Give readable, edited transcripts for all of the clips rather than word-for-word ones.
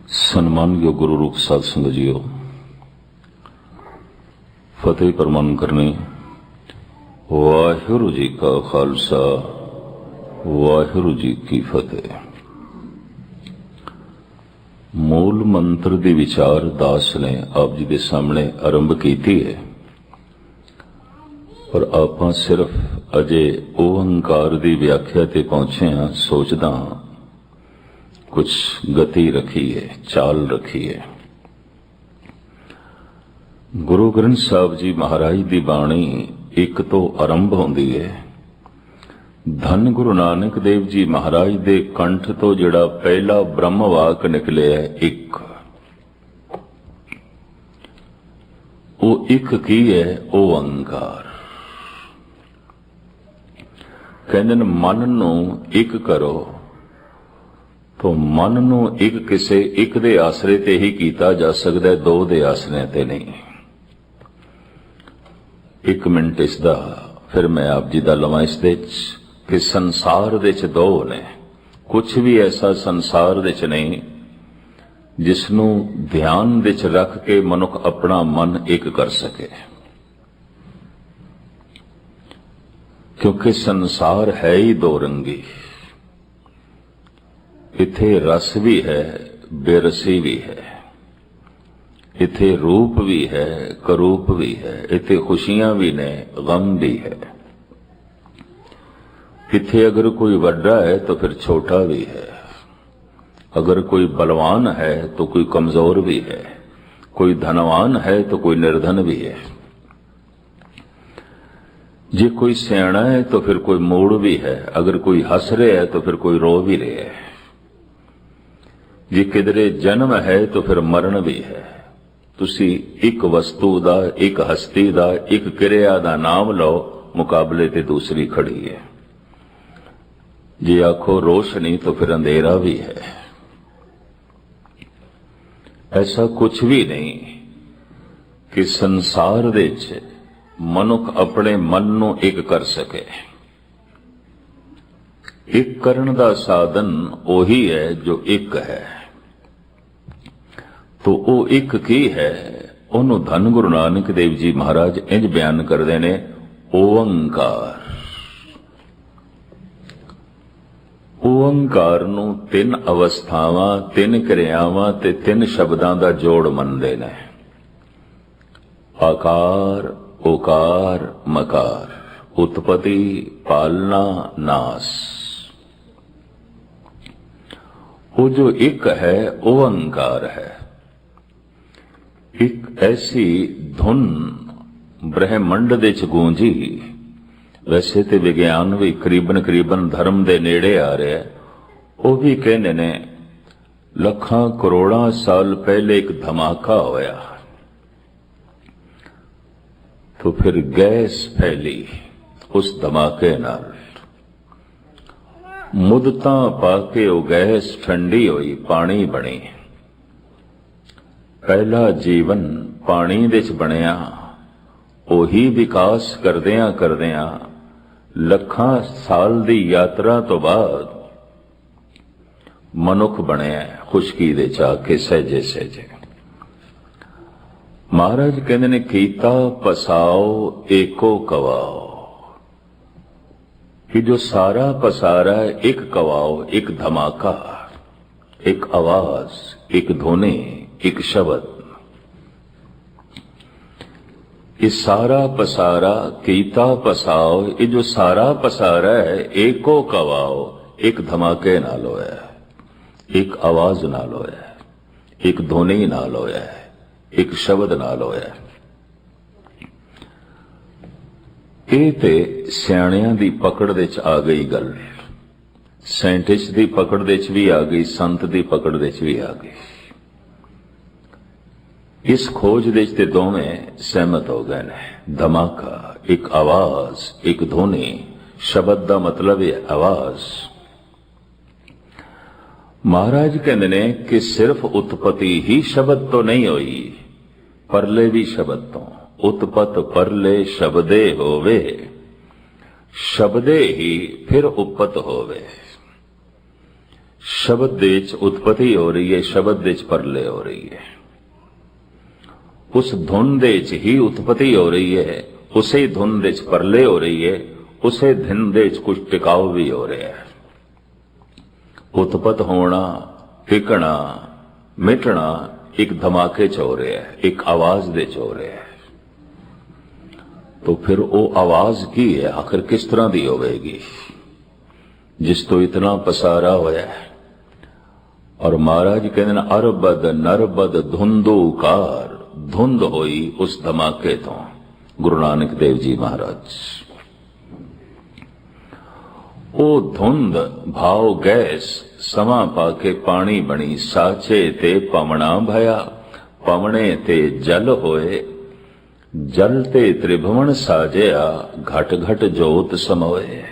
सन्मानयोग गुरु रूप साध संगत जीओ, फतेह प्रमाण करने। वाहिगुरु जी का खालसा, वाहिगुरु जी की फतेह। मूल मंत्र दी विचार दास ने आप जी के सामने आरंभ की है, पर आपां सिर्फ अजे ओंकार की व्याख्या ते पहुंचे हाँ। सोचदा हाँ कुछ गति रखी है, चाल रखी है। गुरु ग्रंथ साहब जी महाराज की बाणी एक तो आरंभ होंदी है। धन गुरु नानक देव जी महाराज दे कंठ तो जिहड़ा पहला ब्रह्म वाक निकले है, एक वो एक की है ओंकार। कहंदे ने मन नूं एक करो, तो मन नूं एक किसे एक दे आसरे ते ही कीता जा सकता है, दो दे आसरे ते नहीं। एक मिनट इसदा फिर मैं आप जी दा लवां इस दे कि संसार दे च दो ने, कुछ भी ऐसा संसार दे च नहीं जिसनूं ध्यान दे च रख के मनुख अपना मन एक कर सके, क्योंकि संसार है ही दो रंगी। इथे रस भी है, बेरसी भी है। इथे रूप भी है, करूप भी है। इथे खुशियां भी ने, गम भी है। इथे अगर कोई बड़ा है तो फिर छोटा भी है। अगर कोई बलवान है तो कोई कमजोर भी है। कोई धनवान है तो कोई निर्धन भी है। जे कोई सियाणा है तो फिर कोई मूड भी है। अगर कोई हंस रहा है तो फिर कोई रो भी रहा है। जे किधरे जन्म है तो फिर मरण भी है। तुसी एक वस्तु दा, एक हस्ती दा, एक क्रिया दा नाम लो, मुकाबले ते दूसरी खड़ी है। जे आखो रोशनी तो फिर अंधेरा भी है। ऐसा कुछ भी नहीं कि संसार दे च मनुख अपने मन नूं एक कर सके। एक करन दा साधन ओही है जो एक है। तो वो एक की है, ओनू धन गुरु नानक देव जी महाराज इंज बयान करते ने, ओंकार। ओंकार नू तीन अवस्थावां, तीन क्रियावां ते तीन शब्दां दा जोड़ मनदे ने। आकार, ओकार, मकार, उत्पत्ति, पालना, नाश। वो जो एक है ओंकार है। एक ऐसी धुन ब्रह्मंड दे च गूंजी। वैसे तो विज्ञान भी करीबन धर्म दे नेड़े आ रहा है। वो भी कहने ने लखां करोड़ां साल पहले एक धमाका होया, तो फिर गैस फैली। उस धमाके नाल मुद्दतां पाके वो गैस ठंडी हुई, पानी बनी। पहला जीवन पानी दे च बनिया। ओही विकास करदियां करदियां लखां साल दी यात्रा तो बाद मनुख बनिया खुशकी दे च आके सहजे सहजे। महाराज कहंदे ने कीता पसाओ एको कवाओ, कि जो सारा पसारा है एक कवाओ, एक धमाका, एक आवाज, एक ध्वनि, एक शब्द। ये सारा पसारा कीता पसाओ, ये जो सारा पसारा है एको कवाओ, एक धमाके नाल होया है, एक आवाज नाल होया है, एक ध्वनि नाल होया है, एक शब्द नाल होया है। ये ते सियाणियां दी पकड़ दे च आ गई गल। साइंटिस्ट दी पकड़ दे च भी आ गई, संत दी पकड़ दे च भी आ गई। इस खोज दे च ते दोवें सहमत हो गए ने। धमाका, एक आवाज, एक ध्वनि। शब्द दा मतलब है आवाज। महाराज कहंदे ने कि सिर्फ उत्पत्ति ही शब्द तो नहीं हुई, परले भी शब्द तो। उत्पत परले शब्दे होवे, शब्दे ही फिर उपत होवे। शब्द दे विच उत्पत्ति हो रही है, शब्द दे विच परले हो रही है। उस धुन दे विच ही उत्पत्ति हो रही है, उसे धुन दे विच परले हो रही है, उसे धुन दे विच कुछ टिकाव भी हो रहा है। उत्पत होना, टिकना, मिटना एक धमाके च हो रहा है, एक आवाज दे च हो रहा है। तो फिर वो आवाज की है, आखिर किस तरह दी होगी जिस तो इतना पसारा होया है। और महाराज कहते हैं अरबद नरबद धुंधुकार, धुंध होई उस धमाके तो। गुरु नानक देव जी महाराज ओ धुंध भाव गैस समा पाके पानी बनी, साचे ते पवना भया, पवने ते जल होए, जल ते त्रिभुवन साजया, घट घट जोत समोए।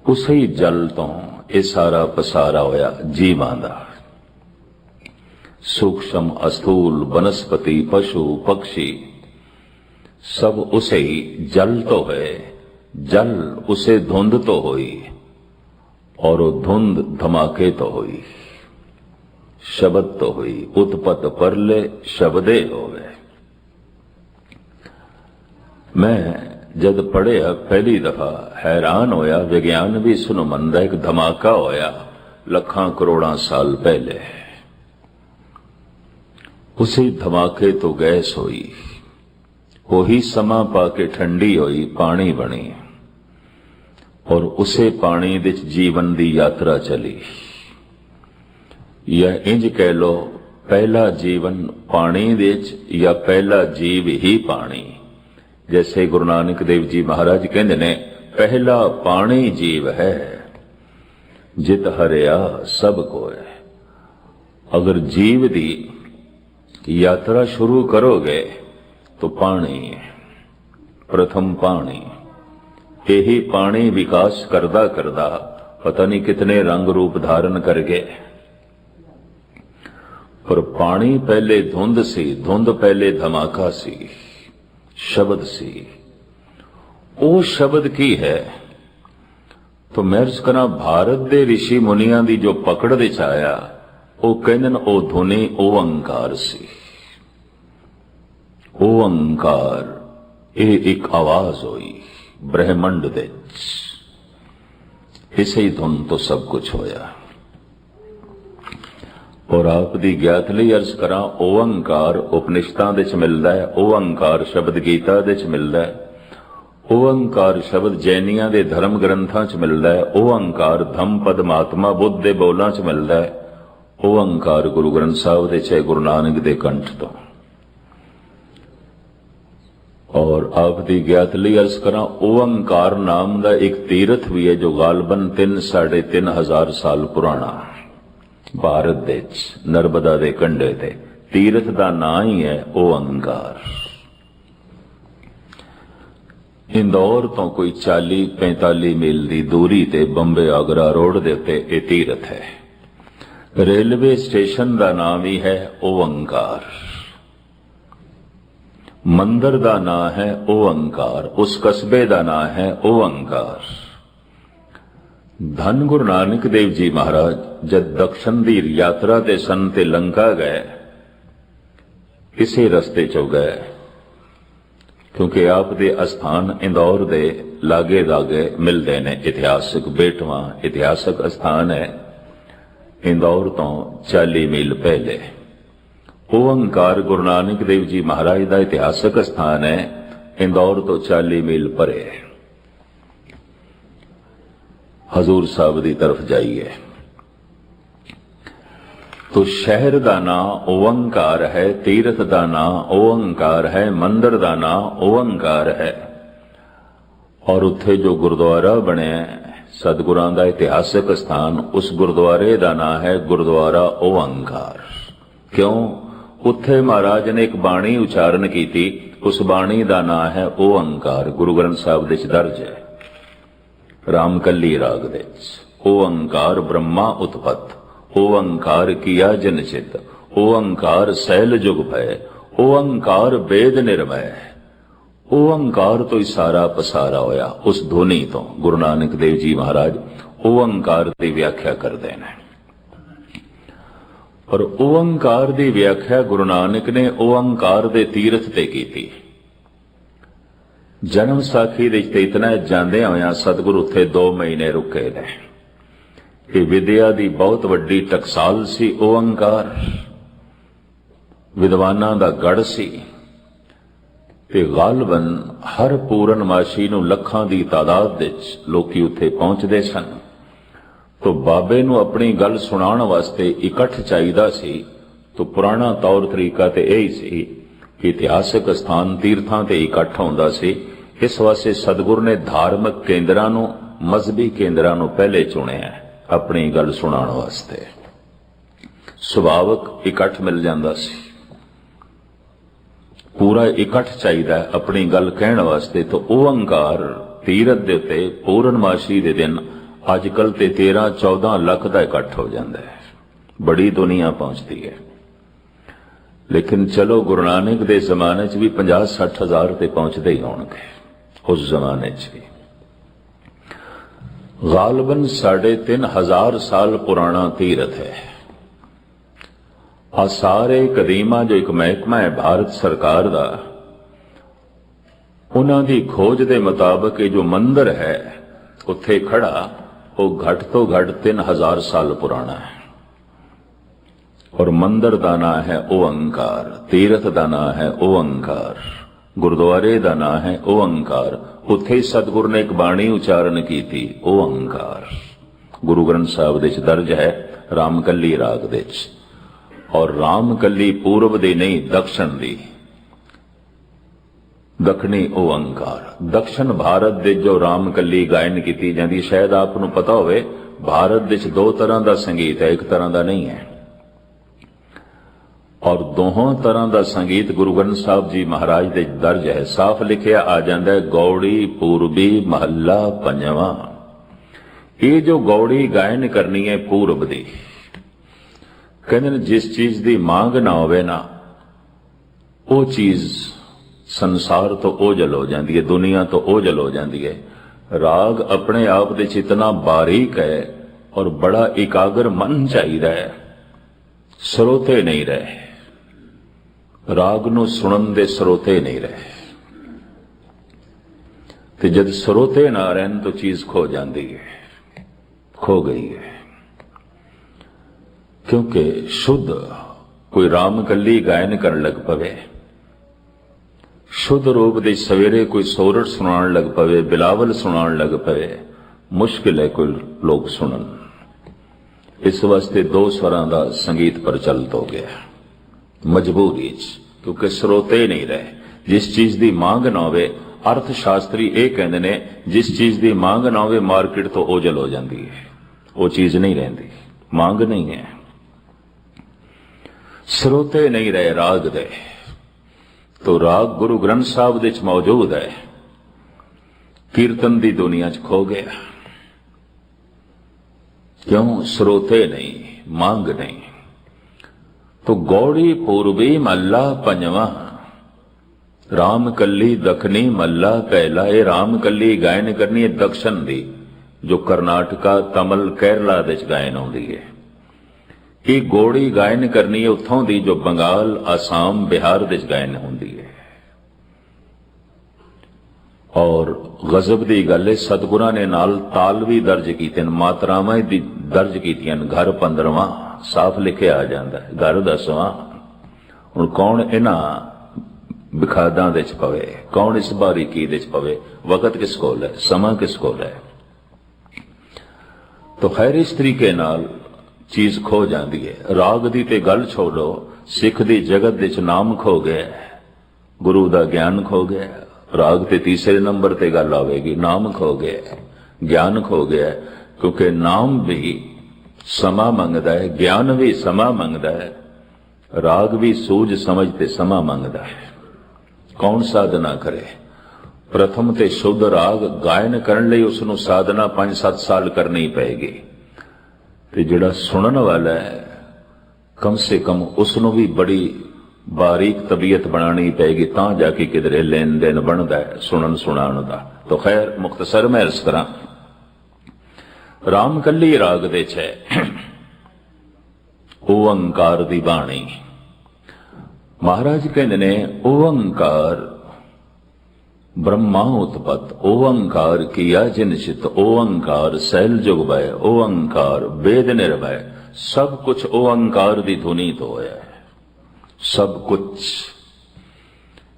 उसे ही जल तो ये सारा पसारा होया जीवां दा। सूक्ष्म अस्थूल वनस्पति पशु पक्षी सब उसे ही जल तो है। जल उसे धुंध तो हुई और वो धुंध धमाके तो हुई, शब्द तो हुई। उत्पत परले शब्दे हो गए। मैं जद पढ़िया पहली दफा हैरान होया, विज्ञान भी सुनो मनदा एक धमाका होया लखां करोड़ां साल पहले। उसी धमाके तो गैस हुई, वही समा पाके ठंडी हुई, पानी बनी और उसे पानी विच जीवन दी यात्रा चली। या इंज कह लो पहला जीवन पानी विच या पहला जीव ही पानी। जैसे गुरु नानक देव जी महाराज कहते ने पहला पानी जीव है, जित हरिया सब को है। अगर जीव दी यात्रा शुरू करोगे तो पानी, प्रथम पानी। यही पानी विकास करदा करदा पता नहीं कितने रंग रूप धारण कर गए। पर पानी पहले धुंध सी, धुंध पहले धमाका सी, शब्द सी। वो शब्द की है तो मैं अर्ज करा भारत दे ऋषि मुनियां दी जो पकड़ विच आया वो कहंदे ने ओ धुनी ओंकार सी। ओंकार ये एक आवाज हुई ब्रह्मंड दे, इसे ही धुन तो सब कुछ होया। और आप दी ज्ञात लई अर्ज करा ओंकार उपनिषदां दे च मिलदा है, ओंकार शब्द गीता दे च मिलदा है, ओंकार शब्द जैनियां दे धर्म ग्रंथां च मिलदा है, ओंकार धम्म पद महात्मा बुद्ध दे बोलां च मिलदा है, ओंकार गुरु ग्रंथ साहिब दे च गुरु नानक दे कंठ तो। और आप दी ज्ञात लई अर्ज करा ओंकार नाम दा एक तीर्थ भी है जो गालबन 3-3.5 साल पुराना भारत दे नर्मदा दे कंढे ते। तीर्थ दा नां ही है ओंकार। इंदौर तो कोई 40-45 मील दी दूरी ते बंबे आगरा रोड दे उत्ते ये तीर्थ है। रेलवे स्टेशन दा नाम ही है ओंकार। मंदिर दा नाम है ओंकार, उस कस्बे दा नाम है ओंकार। धन गुरु नानक देव जी महाराज जब दक्षिण दी यात्रा ते सन ते लंका गए, इसे रस्ते चो गए क्योंकि आप दे अस्थान इंदौर दे लागे दागे मिलते ने। इतिहासक बेटवा इतिहासक स्थान है इंदौर तो 40 मील पहले। ओंकार गुरु नानक देव जी महाराज का इतिहासक स्थान है, इंदौर तो 40 मील परे है। हजूर साहब की तरफ जाइए तो शहर का नाम ओंकार है, तीर्थ का नाम ओंकार है, मंदिर का नाम ओंकार है। और उत्थे जो गुरुद्वारा बने सतगुरां दा इतिहासक स्थान, उस गुरुद्वारे का नाम है गुरुद्वारा ओंकार। क्यों? उत्थे महाराज ने एक बाणी उचारण की थी, उस बाणी का नाम है ओंकार। गुरु ग्रंथ साहिब दे दर्ज है रामकली राग दे। ओंकार ब्रह्मा उत्पत, ओंकार किया जनचित, ओंकार सैल जुग भय, ओंकार वेद निर्भय। ओंकार तो ही सारा पसारा होया उस ध्वनि तो। गुरु नानक देव जी महाराज ओंकार की व्याख्या करते हैं। और ओंकार की व्याख्या गुरु नानक ने ओंकार के तीरथ ते की थी। जन्म साखी दे इतना जांदे होया सतगुरु उत्थे 2 महीने रुके ने कि विद्या की बहुत वड्डी टकसाल सी ओंकार, विद्वानां दा गढ़ सी ते गालबन हर पूरनमाशी नूं लखां दी तादाद विच लोकी उत्थे पहुंचदे सन। तो बाबे नूं अपनी गल सुनाउण वास्ते इकट्ठ चाहीदा सी। तो पुराना तौर तरीका ते यही सी कि इतिहासक स्थान तीर्थां ते इकट्ठ हुंदा सी। इस वास्ते सतगुर ने धार्मिक केंद्रां नूं, मजहबी केंद्रां नूं पहले चुनिया अपनी गल सुनाउण वास्ते। सुभावक इकट्ठ मिल जांदा सी, पूरा इकट्ठ चाहिदा अपनी गल कहण वास्ते। तो ओंकार तीरथ दे उत्ते पूरनमाशी दे दिन अजकल ते 13-14 लाख का इकट्ठ हो जाता है, बड़ी दुनिया पहुंचती है। लेकिन चलो गुरु नानक दे जमाने च भी 50-60 हज़ार ते पहुंचते ही होंगे। उस जमाने च भी गालबन 3,500 साल पुराना तीरथ है। आ सारे कदीमा जो एक महकमा है भारत सरकार का, उन्हां दी खोज दे मुताबिक जो मंदिर है उत्थे खड़ा वो घट तो घट 3,000 साल पुराना है। और मंदिर का नाम है ओंकार, तीरथ का नाम है ओंकार, गुरुद्वारे का नाम है ओंकार। उत्थे सतगुरु ने एक बाणी उच्चारण की थी ओंकार। गुरु ग्रंथ साहिब दे दर्ज है रामकली राग दे। और रामकली पूर्व दी नहीं दक्षिण दी, दक्षिणी ओंकार। दक्षिण भारत दे जो रामकली गायन की जाती, शायद आपनू पता होवे भारत दे 2 तरह का संगीत है, एक तरह का नहीं है। और दोहों तरह का संगीत गुरु ग्रंथ साहिब जी महाराज दे दर्ज है। साफ लिखिया आ जाता है गौड़ी पूर्वी महला 5वां। ये जो गौड़ी गायन करनी है पूर्व दी, कहते जिस चीज की मांग ना होवे ना वो चीज संसार तो ओझल हो जाती है, दुनिया तो ओझल हो जाती है। राग अपने आप दे इतना बारीक है और बड़ा एकाग्र मन चाहिए है, स्रोते नहीं रहे, राग नूं सुनन दे स्रोते नहीं रहे। ते जब स्रोते ना रहन तो चीज खो जाती है, खो गई है। क्योंकि शुद्ध कोई रामकली गायन कर लग पवे, शुद्ध रूप दे सवेरे कोई सोरठ सुनाण लग पवे, बिलावल सुनाण लग पवे, मुश्किल है कोई लोग सुनन। इस वास्ते 2 स्वरां दा संगीत प्रचलित हो गया मजबूरी च, क्योंकि स्रोते नहीं रहे। जिस चीज की मांग ना होवे, अर्थ शास्त्री ये कहते ने जिस चीज की मांग ना होवे मार्केट तो ओझल हो जाती है, वो चीज नहीं रहती, मांग नहीं है। स्रोते नहीं रहे राग दे। तो राग गुरु ग्रंथ साहिब दे मौजूद है, कीर्तन दी दुनिया च खो गया। क्यों? स्रोते नहीं, मांग नहीं। तो गौड़ी पूर्वी महला 5वां, रामकली दखनी महला 1। ये रामकली गायन करनी है दक्षिण दी, जो कर्नाटका तमिल केरला दे गायन आउंदी है। ये गौड़ी गायन करनी है उत्थों दी जो बंगाल आसाम बिहार दे गायन होंदी है। और गजब दी गल है सतगुरां ने नाल ताल भी दर्ज कीते, मात्रावां दी दर्ज कीतियां। घर 15वां साफ लिखे आ जाता है, घर 10वां। हुण कौन इन्हां बिखादां दे च पवे, कौन इस बारीकी दे च पवे? वक्त किस कोल है, समा किस कोल है? तो खैर इस तरीके नाल चीज खो जाती है। राग दी ते गल छोड़ो, सिख दी जगत दे च नाम खो गया, गुरु दा ज्ञान खो गया। राग ते तीसरे नंबर ते गल आवेगी, नाम खो गया, ज्ञान खो गया। क्योंकि नाम भी समा मंगदा है, ज्ञान भी समा मंगदा है, राग भी सूझ समझ ते समा मंगदा है। कौन साधना करे? प्रथम ते शुद्ध राग गायन करने लई उसनूं साधना 5-7 साल करनी पेगी। ते जिहड़ा सुनन वाला है कम से कम उसनूं भी बड़ी बारीक तबीयत बनानी पेगी, तां जाके किधरे लेन देन बनदा है सुनन सुनाण दा। तो खैर मुख्तसर मैं अर्ज करां, राम कली राग दे छ ओंकार दी बाणी। महाराज कहते ने ओंकार ब्रह्मा उत्पत, ओंकार किया जिन चित, ओंकार सैल जुग भय, ओंकार वेद निर्भय। सब कुछ ओंकार दी धुनी तो है, सब कुछ।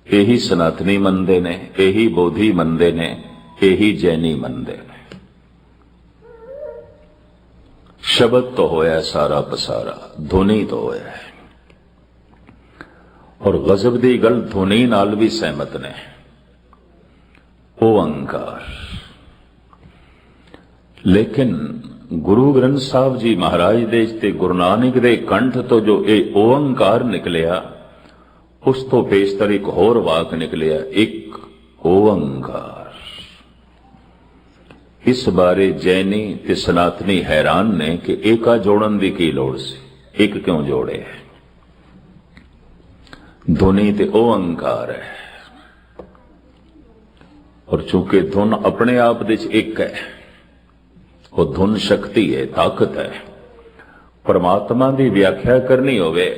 यही सनातनी मनदे ने, यही बोधि मनदे ने, यही जैनी मनदे ने। शब्द तो होया सारा पसारा, धुनी तो होया है। और गजब दी गल धुनी नाल भी सहमत ने। ओंकार, लेकिन गुरु ग्रंथ साहब जी महाराज दे ते गुरु नानक दे कंठ तो जो ये ओंकार निकलिया, उस तो पेशतर एक होर वाक निकलिया, एक ओंकार। इस बारे जैनी ते सनातनी हैरान ने कि एका जोड़न दी की लोड़ सी, एक क्यों जोड़े। धुनी ते ओंकार है, और चूंकि धुन अपने आप दे एक है, वो धुन शक्ति है, ताकत है। परमात्मा की व्याख्या करनी होवे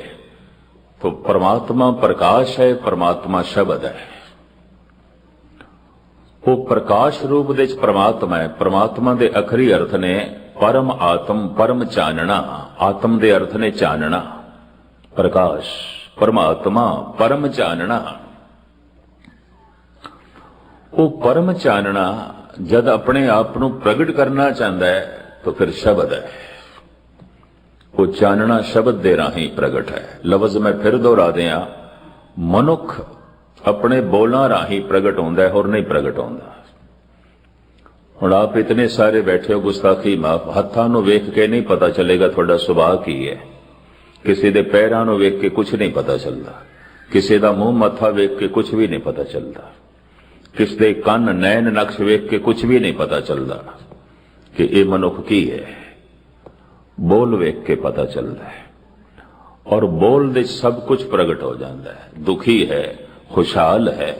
तो परमात्मा प्रकाश है, परमात्मा शब्द है। वो प्रकाश रूप दे परमात्मा है। परमात्मा दे अखरी अर्थ ने परम आत्म, परम चानना। आत्म दे अर्थ ने चानना, प्रकाश, परमात्मा परम चानना। वो परम चानना जद अपने आप को प्रगट करना चाहता है तो फिर शब्द है। वो चानना शब्द दे राही प्रगट है। लफ्ज मैं फिर दोहरा दिया, मनुख अपने बोलों राही प्रगट होंदा है और नहीं प्रगट होंदा। हुण आप इतने सारे बैठे हो, गुस्ताखी माफ, हत्थां नूं वेख के नहीं पता चलेगा थोड़ा सुभाव की है। किसी दे पैरां नूं वेख के कुछ नहीं पता चलता, किसी दा मुंह मत्था वेख के कुछ भी नहीं पता चलता, किसी दे कन नैन नक्श वेख के कुछ भी नहीं पता चलता कि ये मनुख की है। बोल वेख के पता चलता है, और बोल दे सब कुछ प्रगट हो जाता है। दुखी है, खुशहाल है,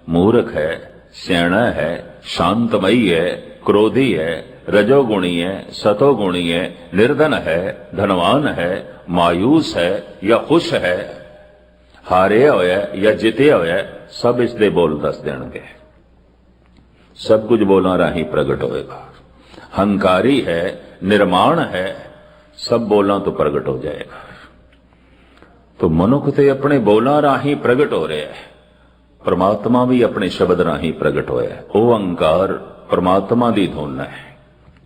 मूर्ख है, सियाणा है, शांतमयी है, क्रोधी है, रजोगुणी है, सतोगुणी है, निर्धन है, धनवान है, मायूस है या खुश है, हारे होया या जिते होया, सब इसके बोल दस देंगे। सब कुछ बोलों राही प्रगट होएगा। हंकारी है, निर्माण है, सब बोलों तो प्रगट हो जाएगा। तो मनुख ते अपने बोलों राही प्रगट हो रहे हैं, परमात्मा भी अपने शब्द राही प्रगट होया है। ओंकार परमात्मा दी धुन है,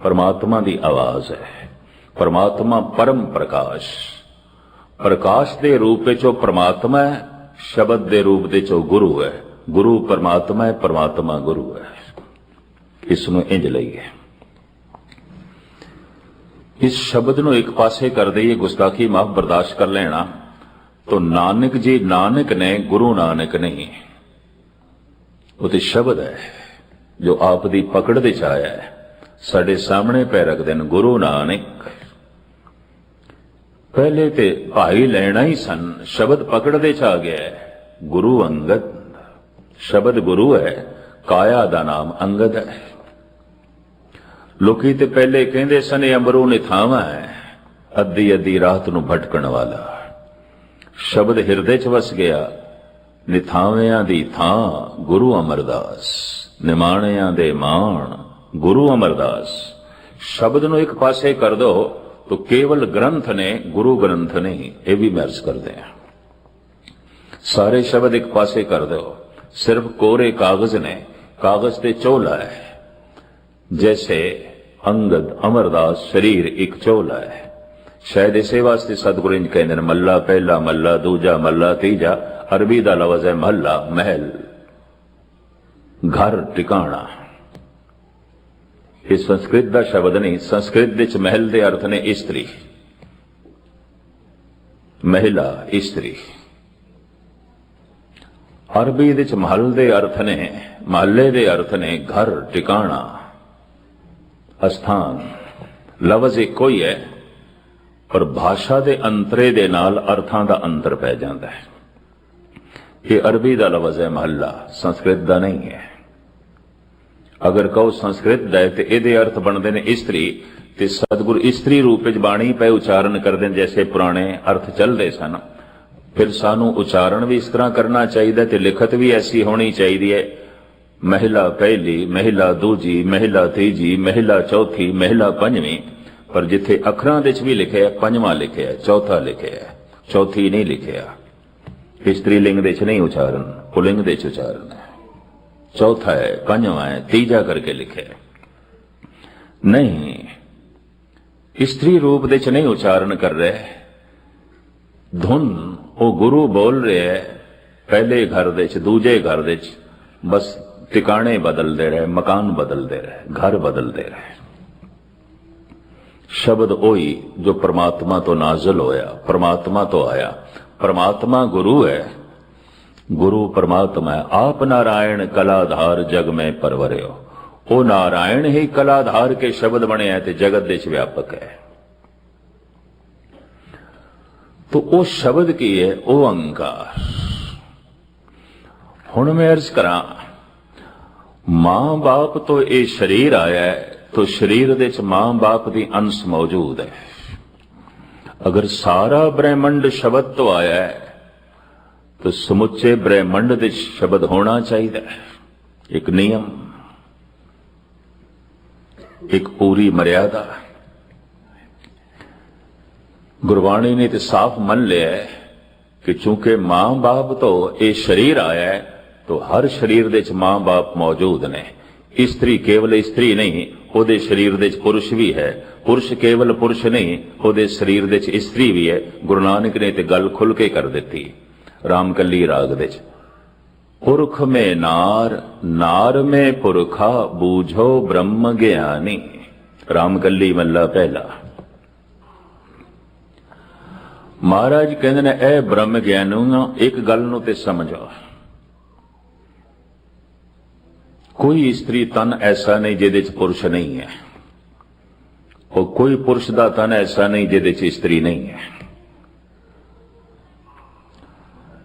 परमात्मा दी आवाज है। परमात्मा परम प्रकाश, प्रकाश दे रूप विचों परमात्मा है, शब्द दे रूप दे चो गुरु है। गुरु परमात्मा है, परमात्मा गुरु है। इसनूं इंज लईए। इस शब्द नूं एक पासे कर दईए, गुस्ताखी माफ बर्दाश्त कर लेना। तो नानक जी नानक ने, गुरु नानक नहीं। वो तो शब्द है जो आप दी पकड़ दे च आया है, साडे सामने पै रख देन। गुरु नानक पहले ते भाई लेना ही सन, शब्द पकड़ दे च आ गया है। गुरु अंगद, शब्द गुरु है, काया दा नाम अंगद है। लोकी ते पहले कहंदे सन अंबरू निथावा है, अद्धी अद्धी रात नूं भटकण वाला। शब्द हिरदे च वस गया, निथावियां दी थां गुरु अमरदास, निमाणियां दे माण गुरु अमरदास। शब्द नूं एक पासे कर दो तो केवल ग्रंथ ने, गुरु ग्रंथ नहीं, ये भी मैर्ज कर दें। सारे शब्द एक पासे कर दो, सिर्फ कोरे कागज ने, कागज ते चोला है। जैसे अंगद अमरदास शरीर एक चोला है। शायद इसे वास्ते सतगुरु इंज कहते हैं, मल्ला पहला, मल्ला दूजा, मल्ला तीजा। अरबी दा लफ्ज है महला, महल, घर, टिकाणा। ये संस्कृत दा शब्द नहीं। संस्कृत विच महल दे अर्थ ने इस्त्री, महिला, इस्त्री। अरबी विच महल दे अर्थ ने, महल्ले दे अर्थ ने घर, टिकाणा, स्थान। लफ्ज इको ही है, पर भाषा दे अंतरे दे नाल अर्थां दा अंतर पै जांदा है। ये अरबी दा लफ्ज है महल्ला, संस्कृत दा नहीं है। अगर कहो संस्कृत दा ते इहदे अर्थ बनते ने इस्त्री, ते सतगुरु इस्त्री रूप विच बाणी पे उच्चारण करते हैं जैसे पुराने अर्थ चलते सन। फिर सानू उच्चारण भी इस तरह करना चाहिए ते लिखत भी ऐसी होनी चाहिए है, महिला पहली, महिला दूजी, महिला तीजी, महिला चौथी, महिला पंजवीं। पर जिथे अखरां दे भी लिखे है पंजवां लिखे है, चौथा लिखे है, चौथी नहीं लिखे। स्त्रीलिंग दे नहीं उच्चारण, पुलिंग दे उच्चारण है, चौथा है, पंजवां है, तीजा करके लिखे है। नहीं, स्त्री रूप दे नहीं उच्चारण कर रहे। धुन वो गुरु बोल रहे है पहले घर दे, दूजे घर दे, बस टिकाणे बदल दे रहे, मकान बदल दे रहे, घर बदल दे रहे। शब्द ओही जो परमात्मा तो नाजिल होया, परमात्मा तो आया। परमात्मा गुरु है, गुरु परमात्मा है। आप नारायण कलाधार जग में परवरियो। वो नारायण ही कलाधार के शब्द बने हैं ते जगत देश व्यापक है। तो वो शब्द की है वो अंकार। हुण मैं अर्ज करा, मां बाप तो ये शरीर आया है, तो शरीर दे च मां बाप दी अंश मौजूद है। अगर सारा ब्रह्मंड शब्द तो आया है तो समुचे ब्रह्मंड दे शब्द होना चाहिए। एक नियम, एक पूरी मर्यादा। गुरबाणी ने तो साफ मन लिया है कि चूंकि मां बाप तो ये शरीर आया है तो हर शरीर दे च मां बाप मौजूद ने। स्त्री केवल स्त्री नहीं, ओदे शरीर दे पुरुष भी है। पुरुष केवल पुरुष नहीं, ओदे शरीर दे स्त्री भी है। गुरु नानक ने ते गल खुल के कर दी रामकली राग दे। पुरख में नार, नार में पुरखा, बूझो ब्रह्म ज्ञानी। रामकली मल्ला पहला। महाराज कहते ने ए ब्रह्म ज्ञानू एक गल नूं ते समझो, कोई स्त्री तन ऐसा नहीं जिहदे च पुरुष नहीं है, और कोई पुरुष दा तन ऐसा नहीं जिहदे च स्त्री नहीं है।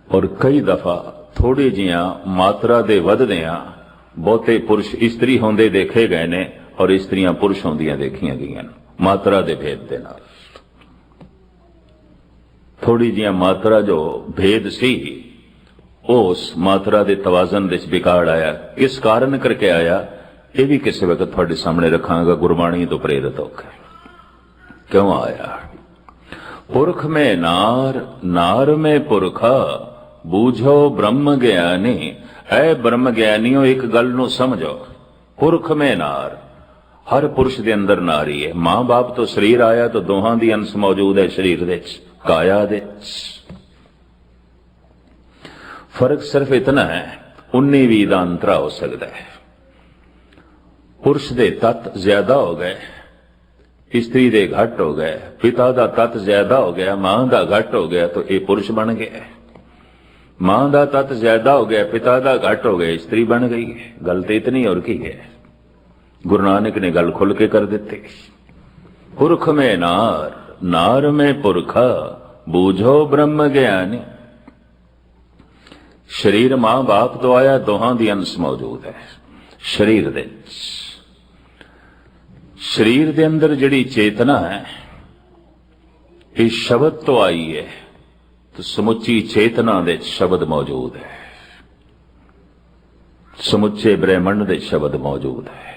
और कई दफा थोड़ी जिया मात्रा दे वधदियां बहुते पुरुष स्त्री होंदे देखे गए ने और स्त्रियां पुरुष होंदियां देखियां गईयां मात्रा दे भेद दे नाल। थोड़ी जिया मात्रा जो भेद सी उस मात्रा दे तवाजन दे बिगाड़ आया। किस कारण करके आया ये भी किसी वक्त थोड़े सामने रखांगा, गुरबाणी तो प्रेरित होकर क्यों आया। पुरख में नार, नार में पुरखा, बूझो ब्रह्म ज्ञानी। ऐ ब्रह्म ज्ञानियों एक गल नूं समझो, पुरख में नार, हर पुरुष दे अंदर नारी है। मां बाप तो शरीर आया तो दोहां दी अंश मौजूद है शरीर दे विच, काया दे विच। फर्क सिर्फ इतना है 19-20 दा अंतरा हो सकता है। पुरुष दे तत्त ज्यादा हो गए, स्त्री दे घट हो गए, पिता दा तत्त ज्यादा हो गया, मां दा घट हो गया, तो ये पुरुष बन गया। मां दा तत्त ज्यादा हो गया, पिता दा घट हो गया, स्त्री बन गई। गल तो इतनी और की है। गुरु नानक ने गल खुल के कर देते। पुरख में नार, नार में पुरखा, बूझो ब्रह्म ज्ञानी। शरीर मां बाप तो आया, दोहां दी अंश मौजूद है शरीर दे। शरीर दे अंदर जिहड़ी चेतना है ये शब्द तो आई है, तो समुची चेतना दे शब्द मौजूद है, समुचे ब्रह्मंड दे शब्द मौजूद है।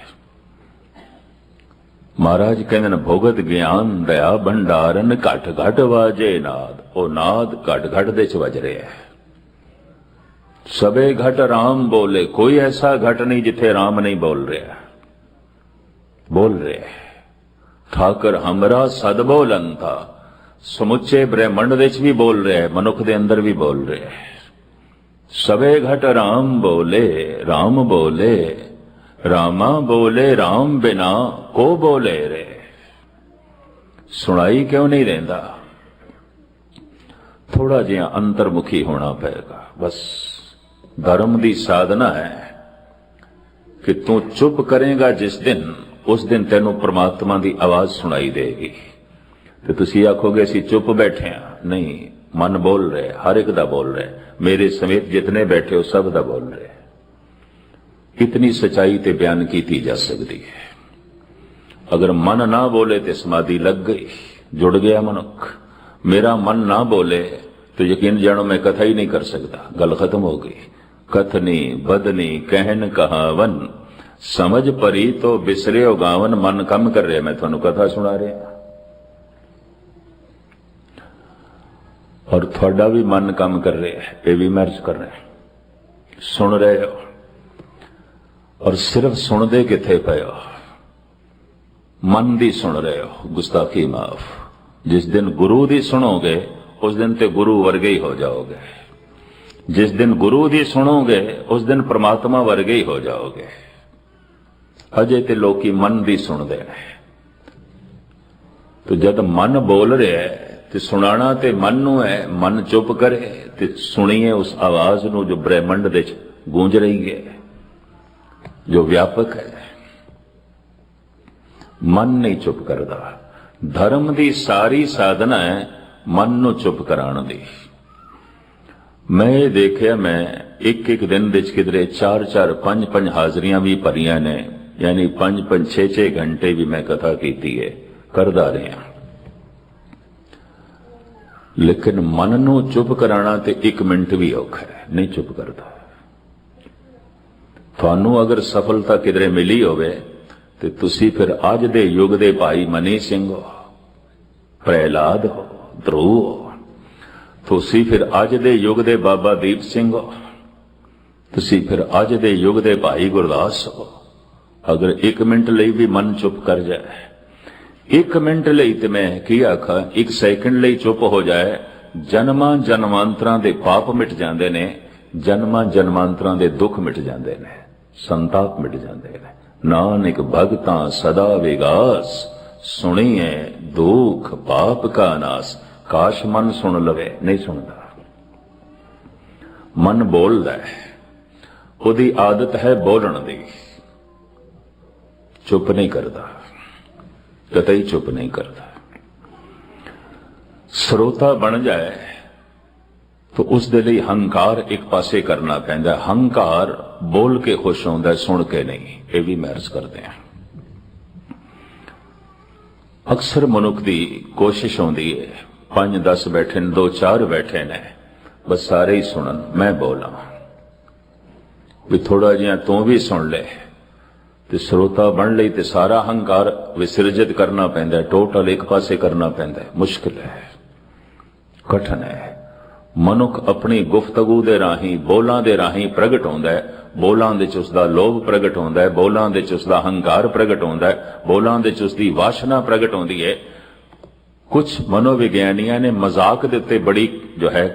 महाराज कहते हैं भुगत ज्ञान दया भंडारन घट घट वाजे नाद। ओ नाद घट घट दे च वज रहा है। सबे घट राम बोले, कोई ऐसा घट नहीं जिथे राम नहीं बोल रहा। बोल रहे ठाकर हमरा सद बोलन था। समुचे ब्रह्मंड दे च भी बोल रहे हैं, मनुख दे अंदर भी बोल रहे हैं। सबे घट राम बोले, राम बोले, रामा बोले, राम बिना को बोले रे। सुनाई क्यों नहीं रहता? थोड़ा जिहा अंतर्मुखी होना पड़ेगा। बस धर्म की साधना है कि तू चुप करेगा जिस दिन, उस दिन तेनों परमात्मा की आवाज सुनाई देगी। तो तुसी आखोगे असी चुप बैठे हैं। नहीं, मन बोल रहे, हर एक दा बोल रहे, मेरे समेत जितने बैठे हो सब दा बोल रहे। इतनी सच्चाई ते बयान की जा सकती है। अगर मन ना बोले तो समाधि लग गई, जुड़ गया मनुख। मेरा मन ना बोले तो यकीन जानो मैं कथा ही नहीं कर सकता, गल खत्म हो गई। कथनी बदनी कहन कहावन, समझ परी तो बिसरे गावन। मन कम कर रहा, मैं थानू कथा सुना रहा और थोड़ा भी मन कम कर रहा है, ये भी महर्ज कर रहे हैं। सुन रहे हो और सिर्फ सुनते किथे पे हो, मन दी सुन रहे हो, गुस्ताखी माफ। जिस दिन गुरु दी सुनोगे उस दिन ते गुरु वर्गे ही हो जाओगे। जिस दिन गुरु दी सुनोगे उस दिन परमात्मा वर्गे ही हो जाओगे। अजे ते लोकी मन दी सुनते हैं। तो जब मन बोल रहे है तो सुनाना ते मन नू है। मन चुप करे तो सुनिए उस आवाज नू जो ब्रह्मंड दे गूंज रही है, जो व्यापक है। मन नहीं चुप करता। धर्म दी सारी साधना है मन नू चुप कराने दी। मैं देखिया, मैं एक एक दिन विच किधरे 4-4 5-5 हाजरियां भी भरियां ने, यानी 5-5 6-6 घंटे भी मैं कथा की है, करदा रहा। लेकिन मन नू चुप कराना ते 1 मिनट भी औखा है, नहीं चुप करता। थानू अगर सफलता किधरे मिली होवे ते तुसी फिर अज दे युग दे भाई मनी सिंह हो, प्रहलाद हो, ध्रुव हो। तुसी फिर अज दे युग दे बाबा दीप सिंह हो, तुसी फिर अज दे युग दे भाई गुरदास हो। अगर 1 मिनट लई भी मन चुप कर जाए, 1 मिनट लई ते मैं की आखा, 1 सेकंड लई चुप हो जाए, जन्मां जन्मांतरां दे पाप मिट जांदे ने, जन्मां जन्मांतरां दे दुख मिट जांदे ने, संताप मिट जांदे ने। नानक भगतां सदा विगास, सुनिए दुख पाप का नाश। काश मन सुन लवे, नहीं सुनता। मन बोलदा है, ओदी आदत है बोलण दी, चुप नहीं करता, कतई चुप नहीं करता। श्रोता बन जाए तो उस दे लई हंकार एक पासे करना पैंदा। हंकार बोल के खुश होंदा, सुन के नहीं। ये भी महर्ज करते हैं। अक्सर मनुख की कोशिश होंदी है, 5-10 बैठे ने, 2-4 बैठे ने, बस सारे ही सुनन, मैं बोला भी थोड़ा जिहा तू भी सुन ले। तो श्रोता बन लई ते सारा हंकार विसर्जित करना पैंदा, टोटल एक पासे करना पैंदा। मुश्किल है, कठिन है। मनुख अपनी गुफ्तगू दे राही, बोलां दे राही प्रगट होंदा है। बोलां दे च उसदा लोभ प्रगट होंदा है, बोलां दे च उसदा हंकार प्रगट होंदा है, बोलां दे च उसदी वासना प्रगट होंदी है। कुछ मनोविज्ञानियों ने मजाक दे उत्ते बड़ी जो है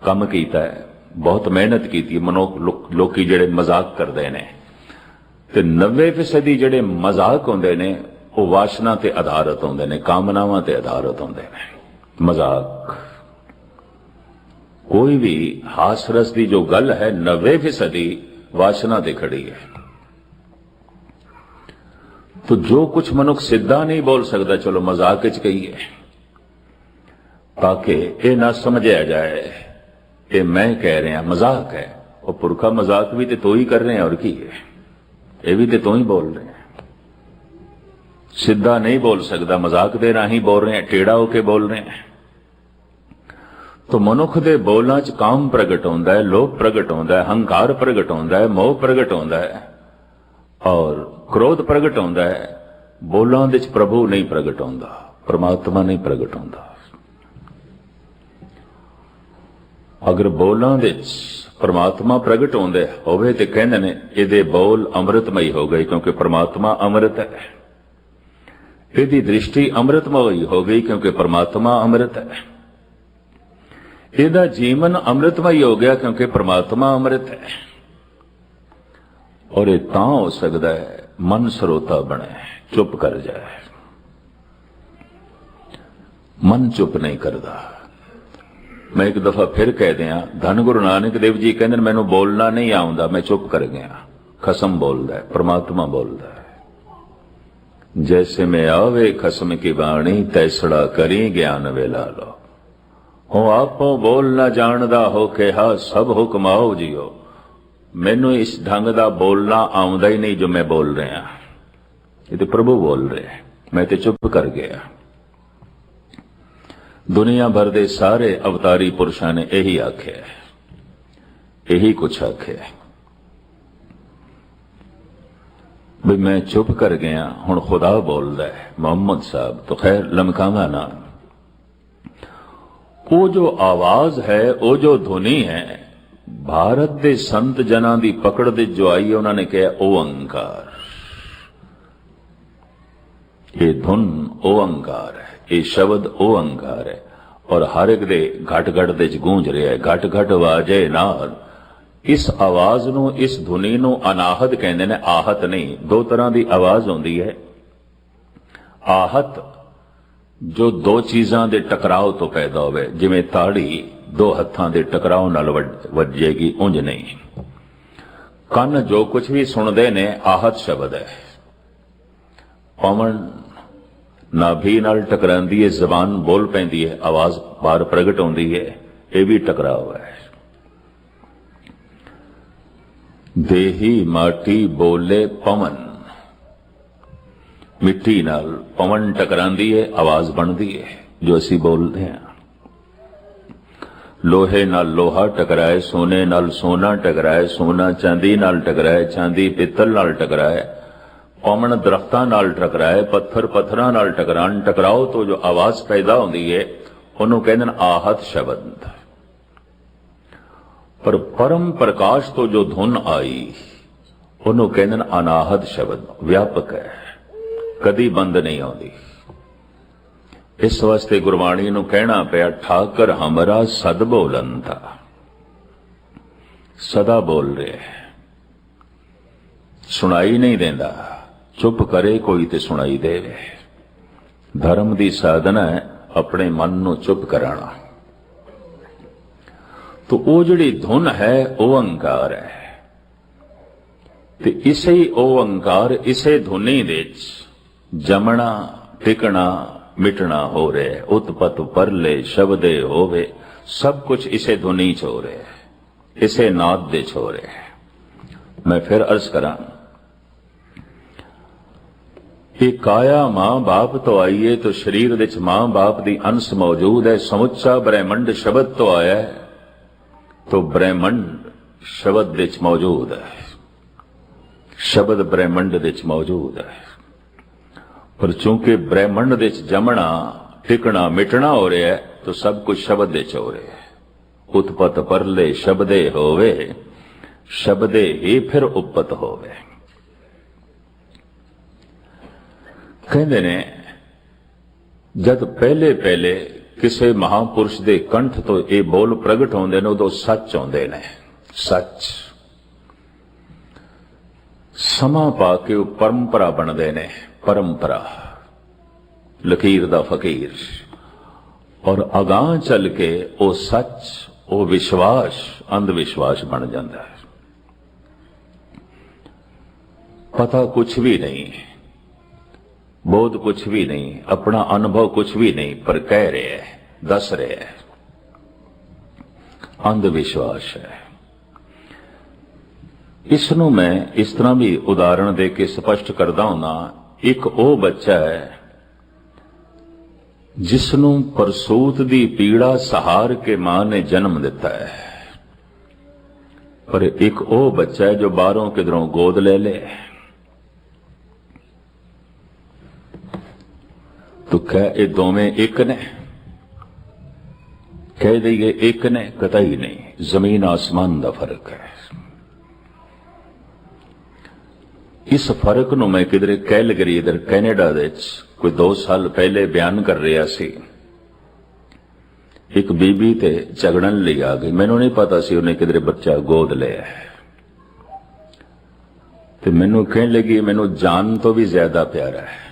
कम कीता है, बहुत मेहनत की। लोकी जिहड़े मजाक करते हैं ते 90% जिहड़े मजाक होंदे ने वो वासना ते आधारित होंदे ने, कामनावां ते आधारित होंदे ने। मजाक कोई भी हास रस की जो गल है 90% वासना ते खड़ी है। तो जो कुछ मनुख सीधा नहीं बोल सकता, चलो मजाक च कहिए, ताकि ये ना समझा जाए कि मैं कह रहा मजाक है। और पुरखा मजाक भी तो ही कर रहे हैं, और की है, ये भी तो ही बोल रहे हैं। सीधा नहीं बोल सकता, मजाक दे राही बोल रहे हैं, टेढ़ा होके बोल रहे हैं। तो मनुख दे बोलां च काम प्रगट होंदा है, लोभ प्रगट होंदा है, हंकार प्रगट होंदा है, मोह प्रगट होंदा है और क्रोध प्रगट होंदा है। बोलां दे च प्रभु नहीं प्रगट होंदा, परमात्मा नहीं प्रगट होंदा। अगर बोलां दे च परमात्मा प्रगट होंदे होवे ते कहंदे ने इहदे बोल अमृतमई हो गए, क्योंकि परमात्मा अमृत है। इहदी दृष्टि अमृतमई हो गई क्योंकि परमात्मा अमृत है। इहदा जीवन अमृतमई हो गया क्योंकि परमात्मा अमृत है। और ये तां हो सकता है मन श्रोता बने, चुप कर जाए। मन चुप नहीं करता। मैं एक दफा फिर कह दिया, धन गुरु नानक देव जी कहते मैनू बोलना नहीं आउंदा, मैं चुप कर गया। खसम बोलदा है, परमात्मा बोलदा है। जैसे में आवे खसम की बाणी, तैसड़ा करी ज्ञान वेला लो। हो आपो बोल ना जानदा हो, कहा सब हुक्म आओ जियो। मैनू इस ढंग का बोलना आउंदा ही नहीं जो मैं बोल रहा, ये तो प्रभु बोल रहे, मैं तो चुप कर गया। दुनिया भर के सारे अवतारी पुरुषों ने यही आख्या, यही कुछ आख्या भी मैं चुप कर गया, हुण खुदा बोलदा है। मोहम्मद साहब तो खैर लमकावा ना, वो जो आवाज है, वो जो ध्वनि है, भारत के संत जना की पकड़ दे जो आई है, उन्होंने कहा ओंकार। ये धुन ओंकार है, ये शब्द ओंकार है, और हर एक दे घट घट दे गूंज रहा है। घट घट वाजे नाल, इस आवाज नू, इस धुनी नू अनाहत कहते ने, आहत नहीं। दो तरह की आवाज होती है। आहत जो दो चीज़ों के टकराव तो पैदा होवे, जिवें ताड़ी दो हत्थां दे टकराव नाल वजेगी, उंज नहीं। कन जो कुछ भी सुनते ने आहत शब्द है। पवन नाभि नाल टकरांदी है, जबान बोल पैंदी है, आवाज बाहर प्रगट होती है, यह भी टकराव है। देही माटी बोले पवन, मिट्टी नाल पवन टकरांदी है, आवाज बनती है जो असी बोलते हैं। लोहे नाल लोहा टकराए, सोने नाल सोना टकराए, सोना चांदी नाल टकराए, चांदी पित्तल नाल टकराए, पवन दरख्तां नाल टकराए, पत्थर पत्थरां नाल टकरान। टकराओ तो जो आवाज पैदा होती है, उन्होंने कहते हैं आहत शब्द। पर परम प्रकाश तो जो धुन आई, उन्होंने कहते हैं अनाहत शब्द, व्यापक है, कदी बंद नहीं आती। इस वास्ते गुरबाणी नूं कहना पिया, ठाकर हमरा सद बोलन था। सदा बोल रहे, सुनाई नहीं देंदा, चुप करे कोई ते सुनाई देवे। धर्म की साधना है अपने मन नूं चुप कराना। तो वो जिहड़ी धुन है ओंकार है, ते इसे ही ओंकार, इसे धुनी दे जमना टिकना मिटना हो रहे, उत्पत परले शब्दे होवे, सब कुछ इसे धुनी च हो रहे, इसे नाद दे हो रहे। मैं फिर अर्ज करा, ये काया मां बाप तो आई है, तो शरीर विच मां बाप दी अंश मौजूद है। समुच्चा ब्रह्मंड शब्द तो आया है, तो ब्रह्मंड शब्द विच मौजूद है, शब्द ब्रह्मंड विच मौजूद है। पर चूंकि ब्रह्मंड विच जमना टिकना मिटना हो रहा है, तो सब कुछ शब्द विच हो रहा है। उत्पत परले शब्दे होवे, शब्दे ही फिर उपत होवे। कहते ने जद पहले पहले किसी महापुरुष के कंठ तो ये बोल प्रगट होंदे ने, उदों सच आउंदे ने। सच समा पा के परंपरा बनते ने, परंपरा लकीर दा फकीर, और अगां चल के वो सच, वो विश्वास अंधविश्वास बन जाता है। पता कुछ भी नहीं, बोध कुछ भी नहीं, अपना अनुभव कुछ भी नहीं, पर कह रहे हैं, दस रहे हैं, अंधविश्वास है। इसनों मैं इस तरह भी उदाहरण दे के स्पष्ट करदा हुंदा। एक वो बच्चा है जिसनों परसूत दी पीड़ा सहार के मां ने जन्म दिता है, पर एक वो बच्चा है जो बाहरों किधरों गोद ले ले, तो क्या ये दोवें एक ने? कह दीए एक ने, कतई नहीं, जमीन आसमान का फर्क है। इस फर्क नूं मैं किधरे कैलगरी इधर कैनेडा दे कोई 2 साल पहले बयान कर रहा सी। एक बीबी ते झगड़न लई आ गई, मैनू नहीं पता सी उन्हें किधरे बच्चा गोद लिया है, ते मैनू कहने लगी मैनू जान तो भी ज्यादा प्यारा है।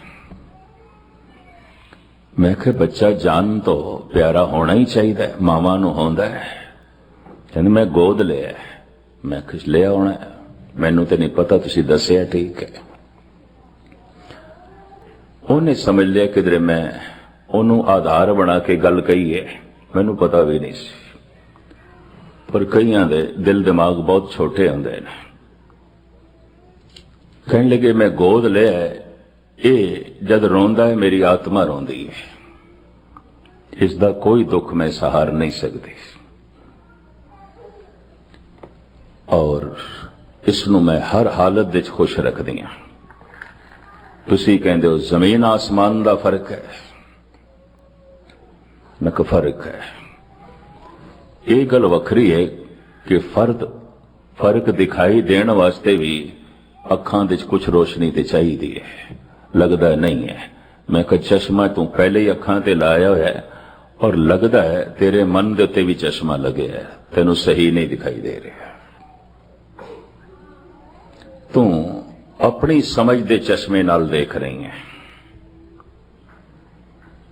मैं कहा बच्चा जान तो प्यारा होना ही चाहिए, मावां नूं होंदा है। कहंदी मैं गोद लिया। मैं कुछ लिया होना, मैनू तो नहीं पता, तुसीं दस्सिया ठीक है। उन्हें समझ लिया किधरे मैं उन्होंने आधार बना के गल कही है, मैनू पता भी नहीं सी। पर कईयां दे दिल दिमाग बहुत छोटे होंदे ने। कहने लगे मैं गोद लिया, ये जद रोंदा है मेरी आत्मा रोंदी है, इसका कोई दुख मैं सहार नहीं सकती और इसनू मैं हर हालत विच खुश रखदी हां। तुसीं कहंदे हो जमीन आसमान का फर्क है, मैं कहा फर्क है। ये गल वखरी है कि फर्क दिखाई देने वास्ते भी अखां विच कुछ रोशनी ते चाहिदी है, लगदा नहीं है। मैं कहा चश्मा तू पहले ही अखां ते लाया होया है और लगदा है तेरे मन दे उत्ते भी चश्मा लगे है, तेनू सही नहीं दिखाई दे रहा। तू अपनी समझ दे चश्मे नाल देख रही है।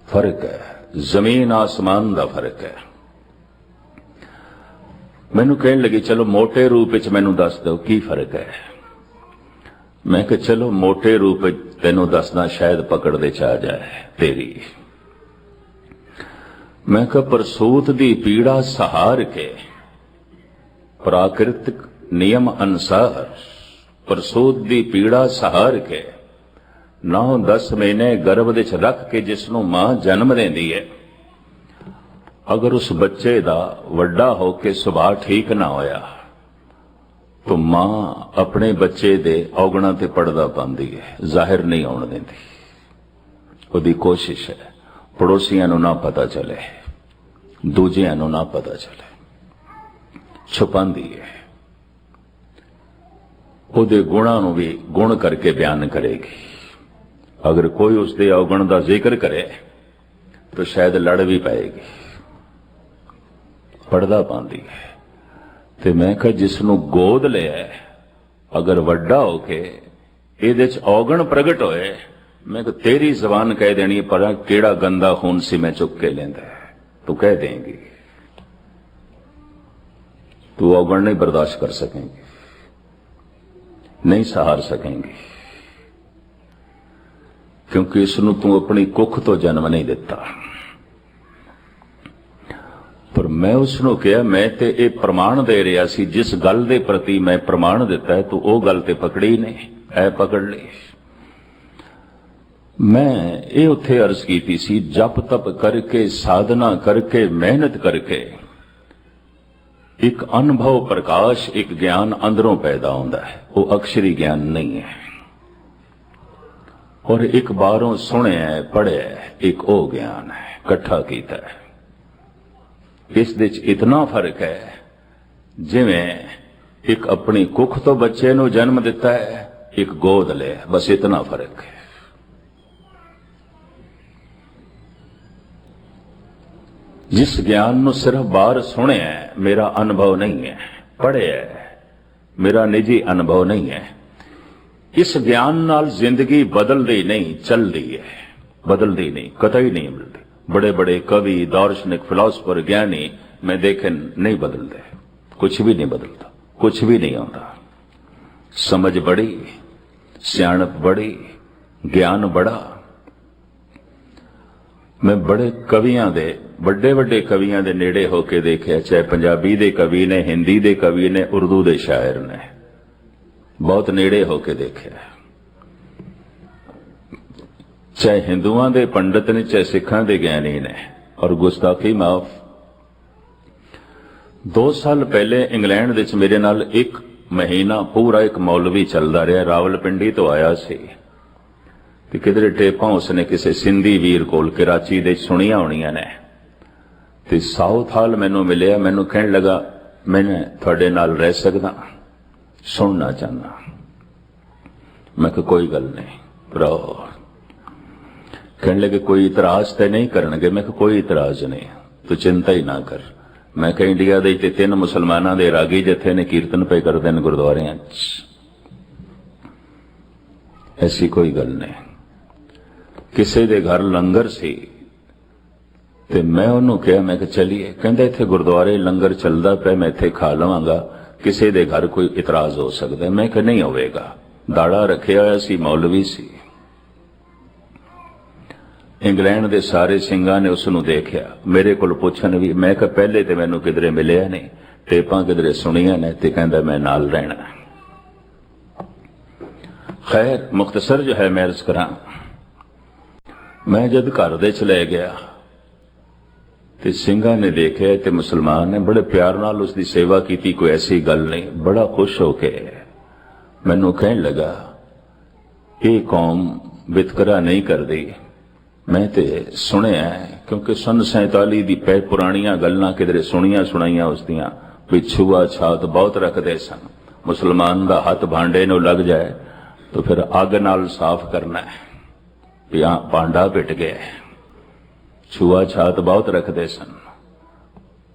फर्क है, जमीन आसमान का फर्क है। मैनू कहने लगी चलो मोटे रूप विच मैनू दस दो की फर्क है। मैं कहा चलो मोटे रूप विच तेनू दसना शायद पकड़ दे च आ जाए तेरी। मैं कहा प्रसूत दी पीड़ा सहार के प्राकृतिक नियम अनुसार प्रसूत दी पीड़ा सहार के 9-10 महीने गर्भ विच रख के जिसनों मां जन्म देंदी है, अगर उस बच्चे दा वड्डा होके सुभाव ठीक ना होया तो मां अपने बच्चे दे औगणा ते पड़दा पांदी है, जाहिर नहीं होने देंदी। उहदी कोशिश है पड़ोसियां नूं ना पता चले, दूजियां नूं ना पता चले, छुपांदी है। उहदे गुणां नूं भी गुण करके बयान करेगी। अगर कोई उसके अवगुण का जिक्र करे तो शायद लड़ भी पाएगी, पड़दा पांदी है। ते मैं कहा जिसनू गोद लिया अगर वड्डा होके इहदे च औगण प्रगट होए, मैं कहा तेरी जबान कह देनी पर केड़ा गंदा खून सी मैं चुक के लेंदा है, तू कह देंगी, तू औगण नहीं बर्दाश्त कर सकेंगी, नहीं सहार सकेंगी, क्योंकि इसनू तू अपनी कुख तो जन्म नहीं दिता। पर मैं उसनू कहा मैं ते ये प्रमाण दे रहा सी, जिस गल दे प्रति मैं प्रमाण दिता है तू वो गल ते पकड़ी नहीं, ऐ पकड़ ली। मैं ये उत्थे अर्ज की सी जप तप करके साधना करके मेहनत करके एक अनुभव प्रकाश एक ज्ञान अंदरों पैदा होता है, वो अक्षरी ज्ञान नहीं है। और एक बारों सुने पढ़े एक ओ ज्ञान है, कट्ठा कीता है। इस विच इतना फर्क है जिवें एक अपनी कुख तो बच्चे नूं जन्म दिता है, एक गोद ले, बस इतना फर्क है। जिस ज्ञान नूं सिर्फ बाहर सुने मेरा अनुभव नहीं है, पढ़े मेरा निजी अनुभव नहीं है, इस ज्ञान नाल जिंदगी बदलती नहीं, चलती है, बदलती नहीं, कतई नहीं मिलती। बड़े बड़े कवि दार्शनिक फिलोसफर ज्ञानी मैं देखे नहीं बदलते, कुछ भी नहीं बदलता, कुछ भी नहीं होता। समझ बड़ी, सियाणप बड़ी, ज्ञान बड़ा। मैं बड़े कवियां दे बड़े बड़े कवियां दे नेड़े होके देखा, चाहे पंजाबी दे कवि ने, हिंदी दे कवि ने, उर्दू दे शायर ने, बहुत नेड़े होके देखा। चाहे हिंदुआं दे पंडित ने, चाहे सिखां दे ज्ञानी ने, और गुस्ताखी माफ। 2 साल पहले इंग्लैंड विच मेरे नाल 1 महीना पूरा एक मौलवी चलदा रहा, रावलपिंडी तो आया सी ते किधरे टेपां उसने किसी सिंधी वीर कोल कराची दे सुनिया होणियां ने ते साउथ हाल मैनू मिलिया। मैनू कहण लगा मैं तुहाडे नाल रह सकदा, सुनना चाहना। मैं कहा कोई गल नहीं भरा। कहने लगे कोई इतराज तो नहीं करनगे। मैं कहा कोई इतराज नहीं, तू चिंता ही ना कर। मैं कहा इंडिया दे 3 मुसलमानां दे रागी जथे ने कीर्तन पे करदे ने गुरुद्वारियां च, ऐसी कोई गल नहीं। किसी दे घर लंगर सी ते मैं उन्होंने कहा, मैं चलिए, कहंदा इत्थे गुरुद्वारे लंगर चलदा पे, मैं इत्थे खा लवांगा, किसी दे घर कोई इतराज हो सकता है। मैं कहा नहीं होवेगा। दाड़ा रखिया होया सी, मौलवी सी। इंग्लैंड दे सारे सिंगां ने उसनूं देखिया, मेरे कोल पुछन भी। मैं कहा पहले तो मैनू किधरे मिलिया नहीं, ਟੇਪਾਂ ਕਿਧਰੇ ਸੁਣੀਆਂ ਨੇ ਤੇ ਕਹਿੰਦਾ ਮੈਂ ਨਾਲ ਰਹਿਣਾ। ਖੈਰ ਮੁਖਤਸਰ ਜੋ ਹੈ ਮੈਂ ਅਰਜ਼ ਕਰਾਂ, ਮੈਂ ਜਦ ਘਰ ਦੇ ਚ ਲੈ ਗਿਆ ਤੇ ਸਿੰਘਾਂ ਨੇ ਦੇਖਿਆ ਤੇ ਮੁਸਲਮਾਨ ਨੇ ਬੜੇ ਪਿਆਰ ਨਾਲ ਉਸ ਦੀ ਸੇਵਾ ਕੀਤੀ, ਕੋਈ ਐਸੀ ਗੱਲ ਨਹੀਂ। ਬੜਾ ਖੁਸ਼ ਹੋ ਕੇ ਮੈਨੂੰ ਕਹਿਣ ਲੱਗਾ ਇਹ ਕੌਮ ਵਿਤਕਰਾ ਨਹੀਂ ਕਰਦੀ। ਮੈਂ ਤੇ ਸੁਣਿਆ ਕਿਉਂਕਿ ਸੰਨ 47 ਦੀ ਪੈ ਪੁਰਾਣੀਆਂ ਗੱਲਾਂ ਕਿਧਰੇ ਸੁਣੀਆਂ ਸੁਣਾਈਆਂ ਉਸ ਦੀਆਂ ਵੀ ਛੂਆ ਛਾਤ ਬਹੁਤ ਰੱਖਦੇ ਸਨ। ਮੁਸਲਮਾਨ ਦਾ ਹੱਥ ਭਾਂਡੇ ਨੂੰ ਲੱਗ ਜਾਏ ਤਾਂ ਫਿਰ ਅੱਗ ਨਾਲ ਸਾਫ਼ ਕਰਨਾ ਹੈ ਵੀ ਆ ਭਾਂਡਾ ਪਿੱਟ ਗਿਆ। ਛੂਆ ਛਾਤ ਬਹੁਤ ਰੱਖਦੇ ਸਨ।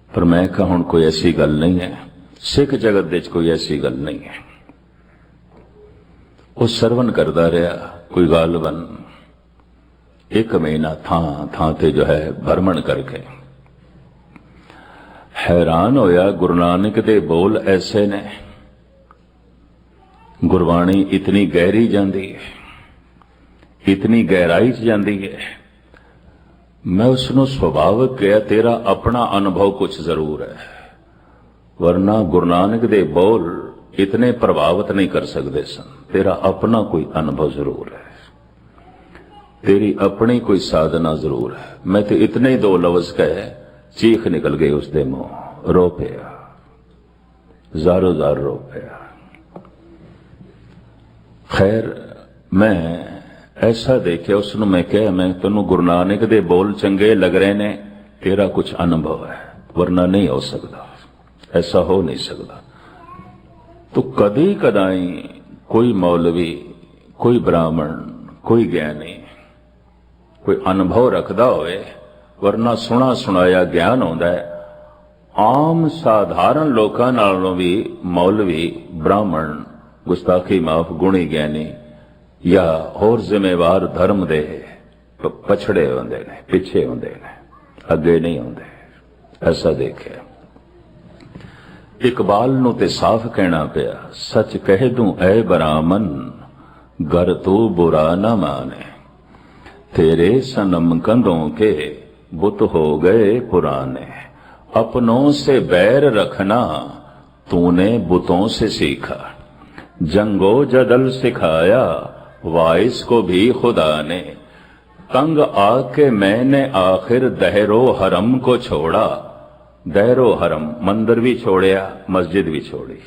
ਪਰ ਮੈਂ ਕਿਹਾ ਹੁਣ ਕੋਈ ਐਸੀ ਗੱਲ ਨਹੀਂ ਹੈ, ਸਿੱਖ ਜਗਤ ਦੇ ਵਿੱਚ ਕੋਈ ਐਸੀ ਗੱਲ ਨਹੀਂ ਹੈ। ਉਹ ਸਰਵਨ ਕਰਦਾ ਰਿਹਾ ਕੋਈ ਗਾਲਬਨ 1 ਮਹੀਨਾ ਥਾਂ ਤੇ ਜੋ ਹੈ ਭਰਮਣ ਕਰਕੇ हैरान होया। गुरु नानक दे बोल ऐसे ने, गुरबाणी इतनी गहरी जाती है, इतनी गहराई च जाती है। मैं उसनों सुभाविक कहा तेरा अपना अनुभव कुछ जरूर है, वरना गुरु नानक दे बोल इतने प्रभावित नहीं कर सकते सन। तेरा अपना कोई अनुभव जरूर है, तेरी अपनी कोई साधना जरूर है। मैं तो इतने ही 2 लफ्ज कहे, चीख निकल गई उसके मुंह, रो पिया, ज़ारो ज़ार रो पिया। खैर मैं ऐसा देखिया उसनों, मैं कहा मैं तेनों गुरु नानक दे बोल चंगे लग रहे ने, तेरा कुछ अनुभव है, वरना नहीं हो सकता, ऐसा हो नहीं सकता। तो कदी कदाई कोई मौलवी, कोई ब्राह्मण, कोई ज्ञानी कोई अनुभव रखदा होए, वरना सुना सुनाया ज्ञान होंदा है। आम साधारण लोकां नालों भी मौलवी, ब्राह्मण, गुस्ताखी माफ, गुणी ज्ञानी या होर जिम्मेवार धर्म दे पछड़े होंदे ने, पिछे होंदे ने, अगे नहीं होंदे। ऐसा देखिया। इकबाल नूं ते साफ कहना पिया, सच कह दूं ऐ बरामन, गर तू बुरा न माने, तेरे सनम कंधों के बुत हो गए पुराने, अपनों से बैर रखना तूने बुतों से सीखा, जंगो जदल सिखाया वाइस को भी खुदा ने, तंग आके मैंने आखिर दहरो हरम को छोड़ा। दहरो हरम मंदिर भी छोड़िया, मस्जिद भी छोड़ी।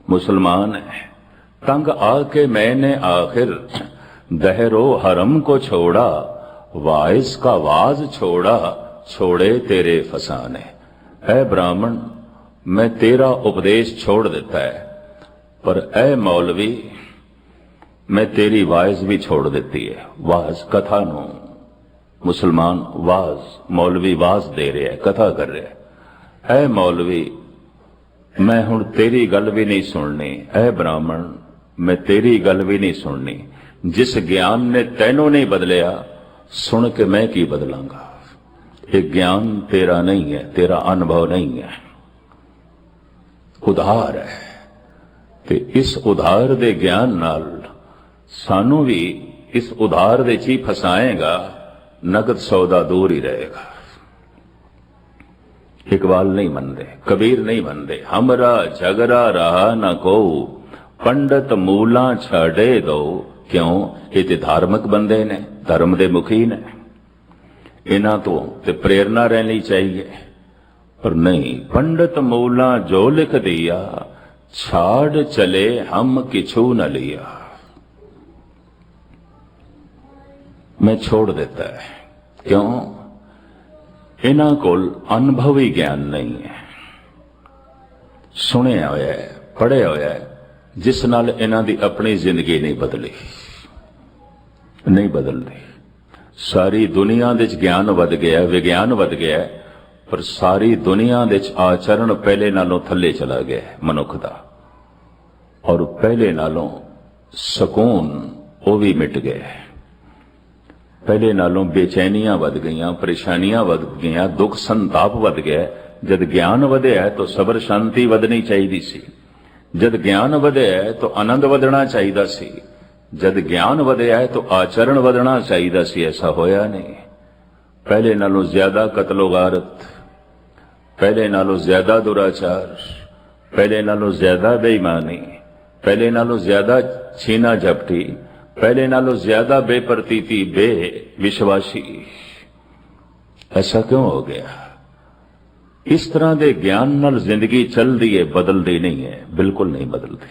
मुसलमान है। तंग आके मैंने आखिर दहरो हरम को छोड़ा, वाइस का वाज छोड़ा, छोड़े तेरे फसाने। ऐ ब्राह्मण मैं तेरा उपदेश छोड़ देता है, पर ऐ मौलवी मैं तेरी वाइज भी छोड़ देती है। वाज कथा नू मुसलमान वाज, मौलवी वाज दे रहे है, कथा कर रहे है। ऐ मौलवी मैं हुण तेरी गल भी नहीं सुननी, ऐ ब्राह्मण मैं तेरी गल भी नहीं सुननी। जिस ज्ञान ने तैनों नहीं बदलिया, सुन के मैं की बदलांगा। ये ज्ञान तेरा नहीं है, तेरा अनुभव नहीं है, उधार है। ते इस उधार दे ज्ञान नाल सानू भी इस उधार दे ची फसाएगा, नगद सौदा दूर ही रहेगा। इकबाल नहीं मनते, कबीर नहीं मनते। हमरा झगड़ा रहा न को, पंडित मूला छाड़े दो। क्यों? ये ते धार्मिक बंदे ने, धर्म दे मुखी ने, इन्हां तो ते प्रेरणा रहनी चाहिए। पर नहीं, पंडित मूला जो लिख दिया, छाड़ चले हम किछु न लिया। मैं छोड़ देता है। क्यों? इन्हां कोल अनुभवी ज्ञान नहीं है, सुनिया होया है, पढ़िया होया है, जिस नाल इन्हां दी अपनी जिंदगी नहीं बदली, नहीं बदलती। सारी दुनिया दे ज्ञान वध गया, विज्ञान वध गया, पर सारी दुनिया दे आचरण पहले नालों थले चला गया मनुख दा, और पहले नालों सकून वो भी मिट गए। पहले नालों बेचैनियां वध गईयां, परेशानियां वध गईयां, दुख संताप वध गया। जद ज्ञान वधिया तो सबर शांति वधनी चाहिदी सी, जद ज्ञान वधिया तो आनंद वधना चाहिदा सी, जद ज्ञान वधिया तो आचरण वधना चाहिदा सी। ऐसा होया नहीं। पहले नालों ज्यादा कत्लो गारत, पहले नालों ज्यादा दुराचार, पहले नालों ज्यादा बेईमानी, पहले नालों ज्यादा छीना झपटी, पहले नालों ज्यादा बेप्रतीति, बेविश्वासी। ऐसा क्यों हो गया? इस तरह के ज्ञान नाल जिंदगी चलती है, बदलती नहीं है, बिल्कुल नहीं बदलती।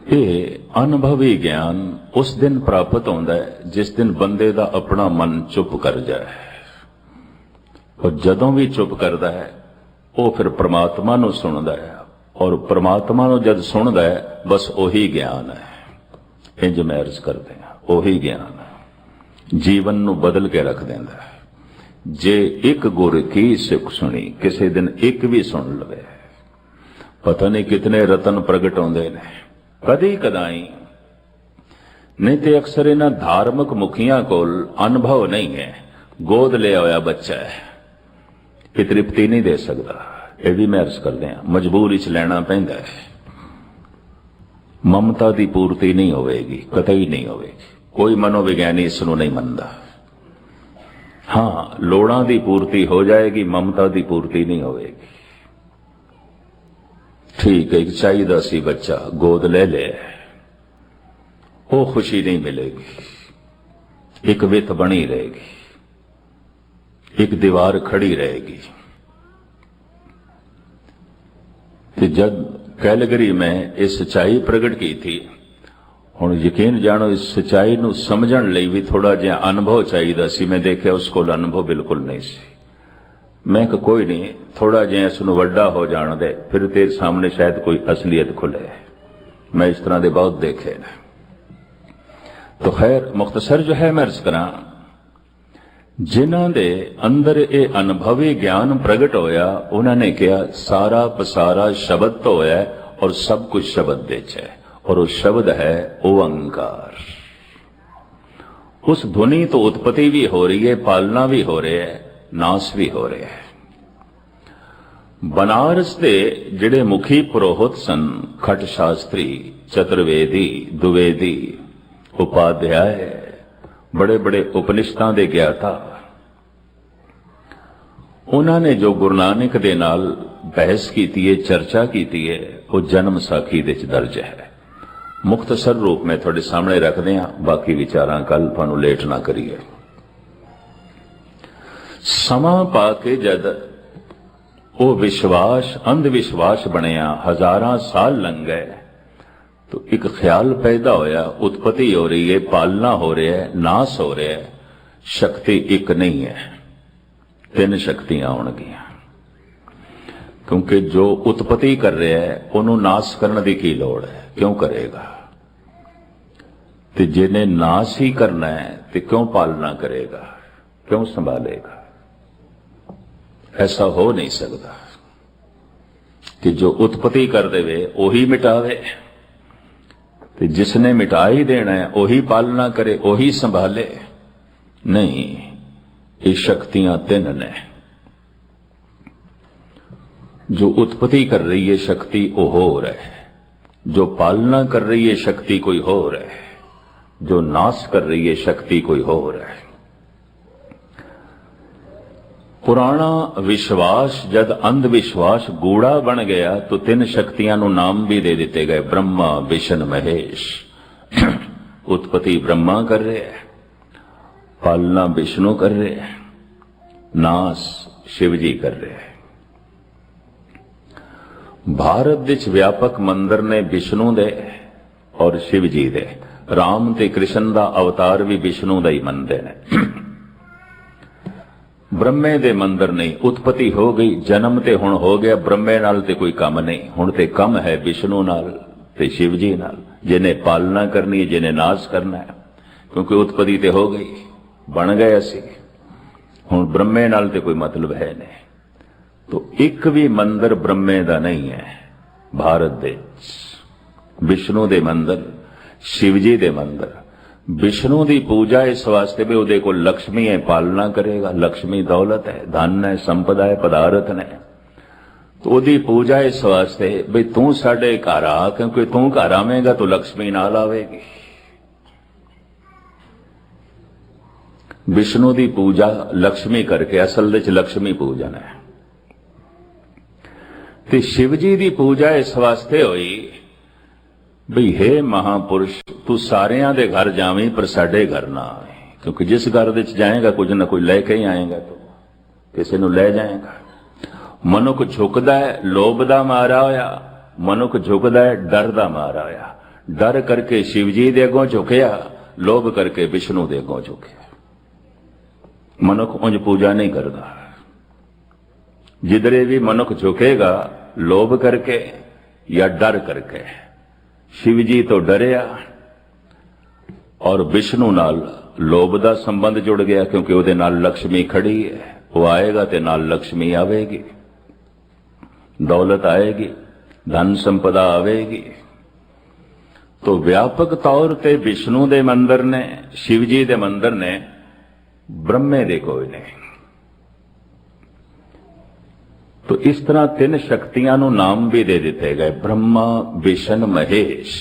ये अनुभवी ज्ञान उस दिन प्राप्त होता है जिस दिन बंदे का अपना मन चुप कर जाए, और जदों भी चुप करता है वो फिर परमात्मा नूं सुनदा है, और परमात्मा नूं जद सुनदा है बस ओही ज्ञान है। इंज मैरिज करते हैं, ओही ज्ञान है, जीवन नूं बदल के रख देंदा है। जे एक गुर की सिख सुनी, किसी दिन एक भी सुन लवे, पता नहीं कितने रतन प्रगट होंदे ने कदी कदाई। नहीं तो अक्सर इन्हां धार्मिक मुखियां कोल अनुभव नहीं है, गोद ले आया बच्चा है, ये तृप्ति नहीं दे सकता। ये भी महर्ज करते हैं, मजबूरी च लेना पैंदा है। ममता की पूर्ति नहीं होगी, कतई नहीं होगी। कोई मनोविज्ञानी इसनूं नहीं मनता। हाँ, लोड़ां की पूर्ति हो जाएगी, ममता की पूर्ति नहीं होगी। ठीक है, एक चाहिदा सी बच्चा, गोद ले ले, वो खुशी नहीं मिलेगी। एक वित बनी रहेगी, एक दीवार खड़ी रहेगी। तो जब कैलगरी में ये सच्चाई प्रगट की थी, हुण यकीन जानो इस सच्चाई नूं समझण लई भी थोड़ा जिहा अनुभव चाहिदा सी। मैं देखिया उस कोल अनुभव बिल्कुल नहीं सी। मैं कहा कोई नहीं, थोड़ा जिहा इसनूं वड्डा हो जाण दे, फिर तेरे सामने शायद कोई असलियत खुले। मैं इस तरह दे बहुत देखे ने। तो खैर मुख्तसर जो है मैं अर्ज करा, जिन्हां दे अंदर ये अनुभवी ज्ञान प्रगट होया, उन्होंने कहा सारा पसारा शब्द तो होया और सब कुछ शब्द विच है, और वो शब्द है ओंकार। उस ध्वनि तो उत्पत्ति भी हो रही है, पालना भी हो रही है, नाश भी हो रहा है। बनारस के जिहड़े मुखी पुरोहित सन, खट शास्त्री, चतुर्वेदी, द्विवेदी, उपाध्याय, बड़े बड़े उपनिषदां दे ज्ञाता, उन्होंने जो गुरु नानक दे नाल बहस की है, चर्चा की है, वो जन्म साखी दे दर्ज है। मुख्तसर रूप में थोड़े सामने रख दें, बाकी विचारां कल तुहानू लेट ना करिए। समा पा के जद वो विश्वास अंधविश्वास बनिया, हजारां साल लंघ गए, तो एक ख्याल पैदा होया, उत्पत्ति हो रही है, पालना हो रहा है, नाश हो रहा है, शक्ति एक नहीं है, तीन शक्तियां आउणगियां। क्योंकि जो उत्पत्ति कर रहा है उन्होंने नाश करने की की लोड़ है, क्यों करेगा? तो जिन्हें नाश ही करना है तो क्यों पालना करेगा, क्यों संभालेगा? ऐसा हो नहीं सकता कि जो उत्पत्ति कर देवे वही मिटावे, तो जिसने मिटा ही देना है वही पालना करे, वही संभाले। नहीं, ये शक्तियां तीन ने। जो उत्पत्ति कर रही है शक्ति वो हो रहा है, जो पालना कर रही है शक्ति कोई हो रहा है, जो नाश कर रही है शक्ति कोई हो रहा है। पुराना विश्वास जब अंधविश्वास गूढ़ा बन गया तो तीन शक्तियां नु नाम भी दे दिते गए, ब्रह्मा, विष्णु, महेश। उत्पत्ति ब्रह्मा कर रहे हैं, पालना विष्णु कर रहे हैं, नाश शिव जी कर रहे हैं। भारत विच व्यापक मंदिर ने विष्णु दे और शिव जी दे। राम ते कृष्ण दा अवतार भी विष्णु दा ही मनदे ने। ब्रह्मे दे मंदिर नहीं। उत्पत्ति हो गई, जन्म ते हुण हो गया, ब्रह्मे नाल ते कोई कम नहीं, हुण ते कम है विष्णु नाल ते शिव जी नाल, जिन्हें पालना करनी है, जिन्हें नाश करना है। क्योंकि उत्पत्ति ते हो गई, बन गए असी, हुण ब्रह्मे नाल ते कोई मतलब है नहीं। तो एक भी मंदिर ब्रह्मे दा नहीं है भारत दे। विष्णु दे मंदिर, शिव जी दे मंदिर। विष्णु की पूजा इस वास्ते भी उहदे कोल लक्ष्मी है, पालना करेगा। लक्ष्मी दौलत है, धन है, संपदा है, पदार्थ ने। तो उहदी पूजा इस वास्ते भी तू साडे घर आ, क्योंकि तू घर आवेगा तो लक्ष्मी नाल आवेगी। विष्णु की पूजा लक्ष्मी करके, असल विच लक्ष्मी पूजन है। ते शिव जी की पूजा इस वास्ते हुई भी हे महापुरुष तू सारियां दे घर जावीं पर साडे घर ना आए, क्योंकि जिस घर विच जाएगा कुछ ना कुछ लैके ही आएगा, तो किसी नूं लै जाएगा। मनुख झुकदा है लोभ दा मारा होया, मनुख झुकदा है डर दा मारा होया। डर करके शिव जी दे अगों झुकिया, लोभ करके विष्णु दे अगों झुकिया। मनुख उंज पूजा नहीं करता। जिधरे भी मनुख झुकेगा लोभ करके या डर करके, शिव जी तो डरिया और विष्णु नाल लोभ दा संबंध जुड़ गया, क्योंकि उहदे नाल लक्ष्मी खड़ी है। वो आएगा ते नाल लक्ष्मी आवेगी, दौलत आएगी, धन संपदा आवेगी। तो व्यापक तौर ते विष्णु दे मंदिर ने, शिव जी दे मंदिर ने, ब्रह्मे दे कोई नहीं। तो इस तरह तीन शक्तियां नूं नाम भी दे दिते गए, ब्रह्मा विष्णु महेश।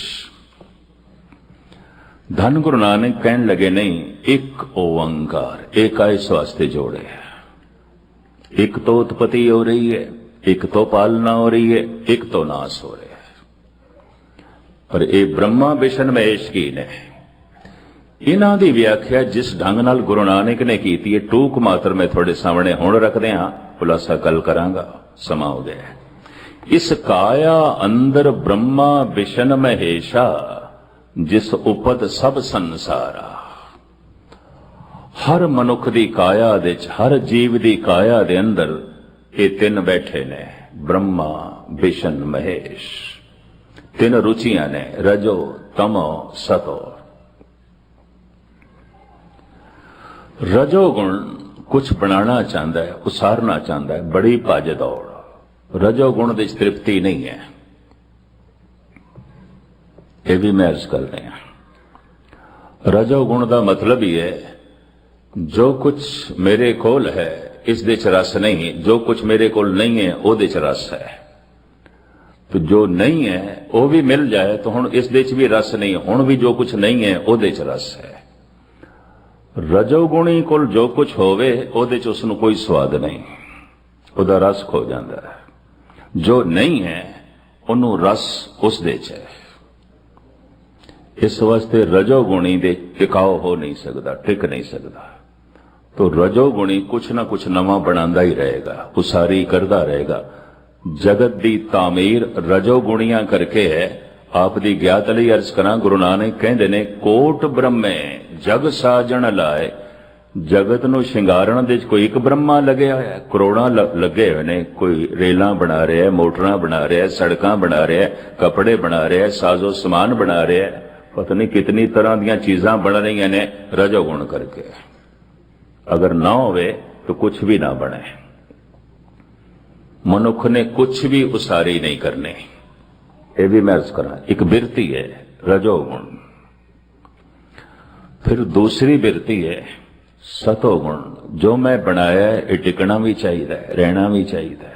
धन गुरु नानक कहन लगे नहीं, एक ओंकार, एक इस वास्ते जोड़े। एक तो उत्पत्ति हो रही है, एक तो पालना हो रही है, एक तो नाश हो रहा है। पर ये ब्रह्मा विष्णु महेश की ने इन्हां दी व्याख्या जिस ढंग नाल गुरु नानक ने की है, टूक मात्र में थोड़े सामने हुण रखदे हां, खुलासा कल करांगा, समा हो गया। इस काया अंदर ब्रह्मा विष्णु महेशा, जिस उपद सब संसारा। हर मनुख दी काया दे, हर जीव दी काया दे अंदर ये तीन बैठे ने, ब्रह्मा विष्णु महेश। तीन रुचियां ने, रजो तमो सतो। रजोगुण कुछ बनाना चाहता है, उसारना चाहता है, बड़ी भज दौड़। रजोगुण की तृप्ति नहीं है, यह भी मैं अर्ज कर रहा। रजोगुण का मतलब ही है जो कुछ मेरे कोल है इस दे च रस नहीं, जो कुछ मेरे कोल नहीं है ओदे च रस है। तो जो नहीं है वो भी मिल जाए तो हुण इस दे च भी रस नहीं, हुण भी जो कुछ नहीं है ओदे च रस है। रजोगुणी कोल जो कुछ होवे ओदे च उसनूं कोई स्वाद नहीं, ओदा रस खो जाता है। जो नहीं है उन्हों रस उस दे च है। इस वास्ते रजोगुणी दे टिकाव हो नहीं सकता, टिक नहीं सकता। तो रजोगुणी कुछ ना कुछ नवा बनांदा ही रहेगा, उसारी करदा रहेगा। जगत दी तामीर रजोगुणियां करके है। आप दी ज्ञात लई अर्ज करा, गुरु नानक कहंदे ने, कोट ब्रह्मे जग साजण लाए। जगत नूं शिंगारण दे कोई एक ब्रह्मा लगे होया है, करोड़ां लगे हुए ने। कोई रेलां बना रहा है, मोटरां बना रहा है, सड़कां बना रहा है, कपड़े बना रहा है, साजो समान बना रहा है, पता नहीं कितनी तरह दीयां चीजां बन रही ने रजोगुण करके। अगर ना होवे तो कुछ भी ना बने। मनुख ने कुछ भी उसारी नहीं करने। ये भी मैं अर्ज करा, एक बिरती है रजोगुण। फिर दूसरी बिरती है सतोगुण। जो मैं बनाया है ये टिकना भी चाहिए, रहना भी चाहिए।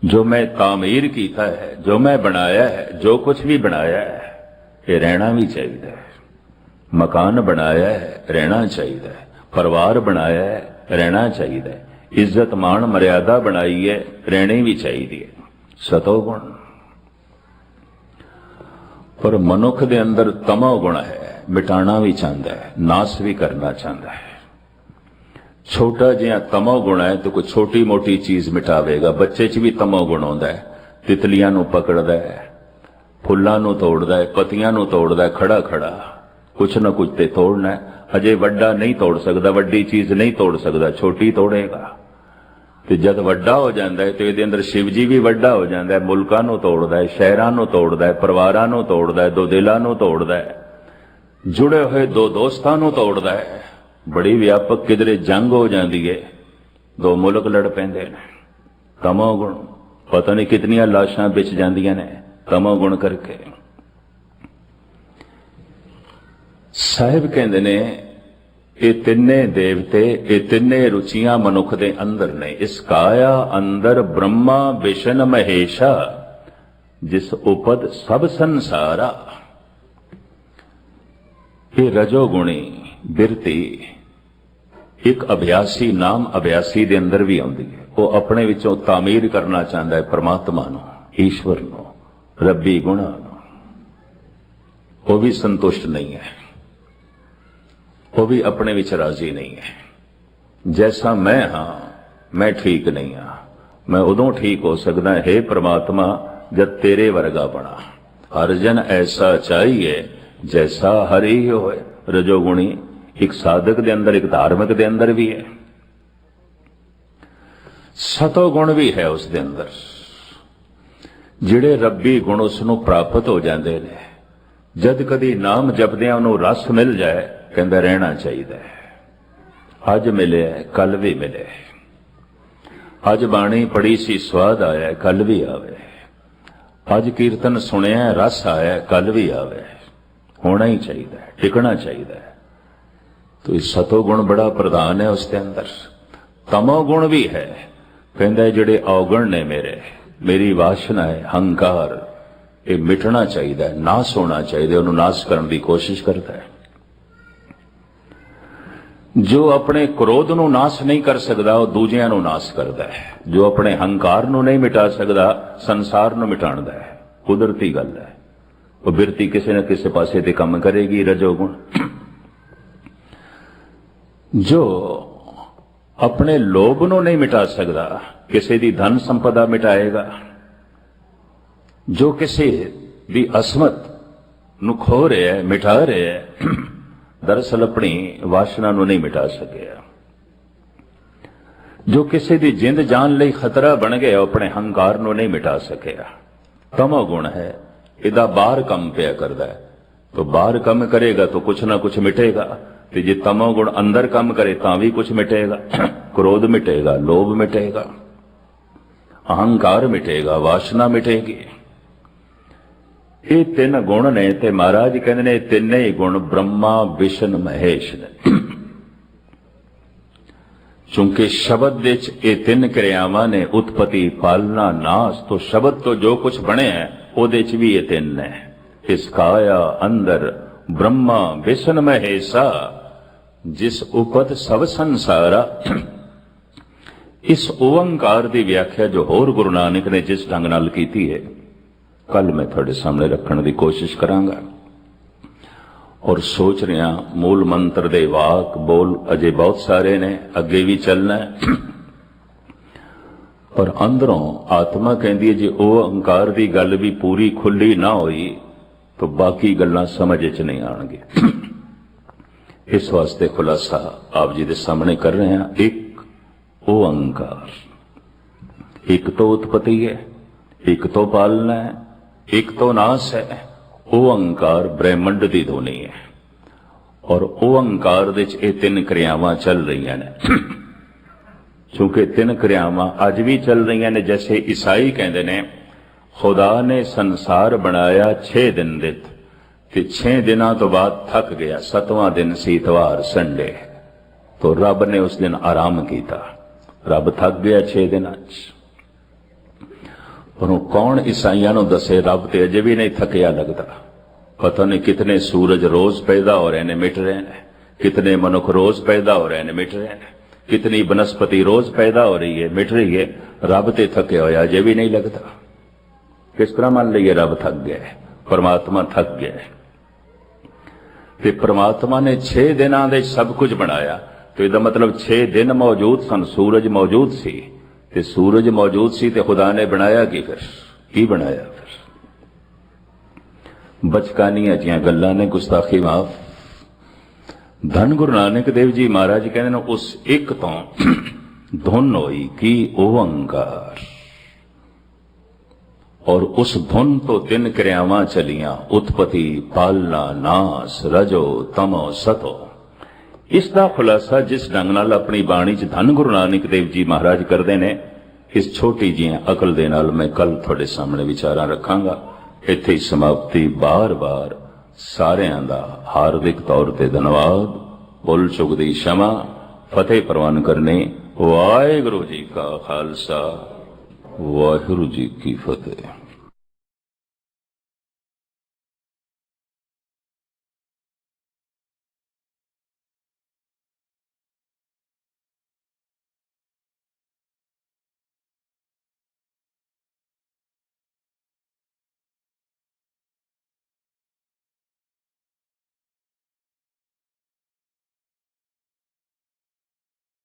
जो मैं तामीर कीता है, जो मैं बनाया है, जो कुछ भी बनाया है ये रहना भी चाहिए। मकान बनाया है, रहना चाहिए। परिवार बनाया है, रहना चाहिए। इज्जत मान मर्यादा बनाई है, रहनी भी चाहिए। सतोगुण। पर मनुख दे अंदर तमोगुण है, मिटाना भी चाहता है, नाश भी करना चाहता है। छोटा जिहा तमोगुण है तो कोई छोटी मोटी चीज मिटावेगा। बच्चे च भी तमोगुण होंदा है, तितलियां नूं पकड़दा है, फुल्लां नूं तोड़दा है, पत्तियां नूं तोड़दा है, खड़ा खड़ा कुछ न कुछ ते तोड़ना है। अजे वड्डा नहीं तोड़ सकता, वड्डी चीज नहीं तोड़ सकता, छोटी तोड़ेगा। ते जद वड्डा हो जाता है तो इहदे अंदर शिव जी भी वड्डा हो जाता है। मुल्कां नूं तोड़दा है, शहरां नूं तोड़दा है, परिवारां नूं तोड़दा है, दो दिलां नूं तोड़दा है, जुड़े हुए दो दोस्तां नूं तोड़दा है। बड़ी व्यापक किधरे जंग हो जाती है, दो मुल्क लड़ पैंदे ने। तमोगुण, पता नहीं कितनियां लाशां बिच जांदियां ने तमोगुण करके। साहिब कहंदे ने ये तिन्ने देवते, ये तिन्ने रुचियां मनुख दे अंदर ने। इस काया अंदर ब्रह्मा विष्णु महेशा, जिस उपद सब संसारा। ये रजोगुणी ਬਿਰਤੀ ਇੱਕ ਅਭਿਆਸੀ ਨਾਮ ਅਭਿਆਸੀ ਦੇ ਅੰਦਰ ਵੀ ਆਉਂਦੀ ਹੈ। ਉਹ ਆਪਣੇ ਵਿੱਚੋਂ ਤਾਮੀਰ ਕਰਨਾ ਚਾਹੁੰਦਾ ਹੈ ਪਰਮਾਤਮਾ ਨੂੰ, ਈਸ਼ਵਰ ਨੂੰ, ਰੱਬੀ ਗੁਣਾਂ ਨੂੰ। ਉਹ ਵੀ ਸੰਤੁਸ਼ਟ ਨਹੀਂ ਹੈ, ਉਹ ਵੀ ਆਪਣੇ ਵਿੱਚ ਰਾਜ਼ੀ ਨਹੀਂ ਹੈ। ਜੈਸਾ ਮੈਂ ਹਾਂ ਮੈਂ ਠੀਕ ਨਹੀਂ ਹਾਂ। ਮੈਂ ਉਦੋਂ ਠੀਕ ਹੋ ਸਕਦਾ ਹੈ ਪ੍ਰਮਾਤਮਾ ਜਦ ਤੇਰੇ ਵਰਗਾ ਬਣਾ। ਹਰ ਜਨ ਐਸਾ ਚਾਹੀਏ ਜੈਸਾ ਹਰੀ ਹੋਏ। ਰਜੋਗੁਣੀ ਇੱਕ ਸਾਧਕ ਦੇ ਅੰਦਰ, ਇੱਕ ਧਾਰਮਿਕ ਦੇ ਅੰਦਰ ਵੀ ਹੈ। ਸਤੋ ਗੁਣ ਵੀ ਹੈ ਉਸ ਦੇ ਅੰਦਰ। ਜਿਹੜੇ ਰੱਬੀ ਗੁਣ ਉਸ ਨੂੰ ਪ੍ਰਾਪਤ ਹੋ ਜਾਂਦੇ ਨੇ, ਜਦ ਕਦੀ ਨਾਮ ਜਪਦਿਆਂ ਉਹਨੂੰ ਰਸ ਮਿਲ ਜਾਏ, ਕਹਿੰਦਾ ਰਹਿਣਾ ਚਾਹੀਦਾ ਹੈ। ਅੱਜ ਮਿਲਿਆ ਕੱਲ ਵੀ ਮਿਲੇ। ਅੱਜ ਬਾਣੀ ਪੜੀ ਸੀ ਸਵਾਦ ਆਇਆ, ਕੱਲ ਵੀ ਆਵੇ। ਅੱਜ ਕੀਰਤਨ ਸੁਣਿਆ ਰਸ ਆਇਆ, ਕੱਲ ਵੀ ਆਵੇ। ਹੋਣਾ ਹੀ ਚਾਹੀਦਾ ਹੈ, ਟਿਕਣਾ ਚਾਹੀਦਾ ਹੈ। ਤੋ ਇਹ ਸਤੋ ਗੁਣ ਬੜਾ ਪ੍ਰਧਾਨ ਹੈ ਉਸ ਦੇ ਅੰਦਰ। ਤਮੋ ਗੁਣ ਵੀ ਹੈ। ਕਹਿੰਦਾ ਜਿਹੜੇ ਔਗਣ ਨੇ ਮੇਰੇ, ਮੇਰੀ ਵਾਸ਼ਨਾ ਹੈ, ਹੰਕਾਰ, ਇਹ ਮਿਟਣਾ ਚਾਹੀਦਾ ਹੈ, ਨਾਸ ਹੋਣਾ ਚਾਹੀਦਾ। ਉਹਨੂੰ ਨਾਸ ਕਰਨ ਦੀ ਕੋਸ਼ਿਸ਼ ਕਰਦਾ ਹੈ। ਜੋ ਆਪਣੇ ਕ੍ਰੋਧ ਨੂੰ ਨਾਸ ਨਹੀਂ ਕਰ ਸਕਦਾ, ਉਹ ਦੂਜਿਆਂ ਨੂੰ ਨਾਸ ਕਰਦਾ ਹੈ। ਜੋ ਆਪਣੇ ਹੰਕਾਰ ਨੂੰ ਨਹੀਂ ਮਿਟਾ ਸਕਦਾ, ਸੰਸਾਰ ਨੂੰ ਮਿਟਾਉਂਦਾ ਹੈ। ਕੁਦਰਤੀ ਗੱਲ ਹੈ। ਉਹ ਬਿਰਤੀ ਕਿਸੇ ਨਾ ਕਿਸੇ ਪਾਸੇ ਤੇ ਕੰਮ ਕਰੇਗੀ। ਰਜੋਗੁਣ ਜੋ ਆਪਣੇ ਲੋਭ ਨੂੰ ਨਹੀਂ ਮਿਟਾ ਸਕਦਾ, ਕਿਸੇ ਦੀ ਧਨ ਸੰਪਦਾ ਮਿਟਾਏਗਾ। ਜੋ ਕਿਸੇ ਦੀ ਅਸਮਤ ਨੂੰ ਖੋ ਰਿਹਾ ਹੈ, ਮਿਟਾ ਰਿਹਾ ਹੈ, ਦਰਅਸਲ ਆਪਣੀ ਵਾਸ਼ਨਾ ਨੂੰ ਨਹੀਂ ਮਿਟਾ ਸਕਿਆ। ਜੋ ਕਿਸੇ ਦੀ ਜਿੰਦ ਜਾਨ ਲਈ ਖਤਰਾ ਬਣ ਗਿਆ, ਆਪਣੇ ਹੰਕਾਰ ਨੂੰ ਨਹੀਂ ਮਿਟਾ ਸਕਿਆ। ਤਮੋ ਗੁਣ ਹੈ। ਇਹਦਾ ਬਾਹਰ ਕੰਮ ਪਿਆ ਕਰਦਾ ਹੈ। तो बाहर कम करेगा तो कुछ ना कुछ मिटेगा। तो जे तमोगुण अंदर कम करे तां भी कुछ मिटेगा। क्रोध मिटेगा, लोभ मिटेगा, अहंकार मिटेगा, वासना मिटेगी। ये तीन गुण ने ते महाराज कहते ने तिन्ने ही गुण ब्रह्मा विष्णु महेश ने। चूंकि शब्द विच ये तीन क्रियावां ने उत्पत्ति पालना नाश, तो शब्द तो जो कुछ बने है ओदे च भी ये तीन ने। इस काया अंदर ब्रह्मा विष्णु महेशा, जिस उपत सब संसारा। इस ओंकार की व्याख्या जो होर गुरु नानक ने जिस ढंग नाल कीती है, कल मैं थोड़े सामने रखने की कोशिश करांगा। और सोच रहा मूल मंत्र दे वाक बोल अजे बहुत सारे ने, अगे भी चलना है। पर अंदरों आत्मा कहती है जे ओंकार की गल भी पूरी खुली ना हुई तो बाकी गल्लां समझ च नहीं आएंगे। इस वास्ते खुलासा आप जी के सामने कर रहे हैं। एक ओंकार, एक तो उत्पत्ति है, एक तो पालना है, एक तो नाश है। ओंकार ब्रह्मंड की ध्वनि है और ओंकार दे च तीन क्रियावां चल रही ने। चूंकि तीन क्रियावां अज भी चल रही ने। जैसे ईसाई कहते ने खुदा ने संसार बनाया 6 दिन दित ते 6 दिनों तो बाद थक गया, 7वां दिन सी इतवार संडे, तो रब ने उस दिन आराम किया। रब थक गया 6 दिनों। पर कौन ईसाइयां नूं दसे रब ते अजे भी नहीं थकिया लगता। पता नहीं कितने सूरज रोज पैदा हो रहे हैं, मिट रहे हैं, कितने मनुख रोज पैदा हो रहे हैं, मिट रहे हैं, कितनी वनस्पति रोज पैदा हो रही है, मिट रही है। रब ते थके होया अजे भी नहीं लगता। किस तरह मान लीए रब थक गया, परमात्मा थक गया। ते परमात्मा ने 6 दिनों दे सब कुछ बनाया। तो इसका मतलब 6 दिन मौजूद सन, सूरज मौजूद सी, ते सूरज मौजूद सी ते खुदा ने बनाया की फिर की बनाया फिर। बचकानियां जियां गल्लां ने, गुस्ताखी माफ। धन गुरु नानक देव जी महाराज कहते हैं उस एक तो धुन होई की ओंकार, और उस धुन तो 3 क्रियावां चलियां, उत्पत्ति पालना नाश, रजो तमो सतो। इसका खुलासा जिस ढंग नाल अपनी बाणी च धन गुरु नानक देव जी महाराज करते ने, इस छोटी जी अकल दे नाल मैं कल थोड़े सामने विचारां रखांगा। इत्थे ही समाप्ति। बार बार सारियां दा हार्दिक तौर ते धन्यवाद। भुल चुक दी क्षमा। फतेह प्रवान करने। वाहिगुरू जी का खालसा, वाहिगुरू जी की फतेह।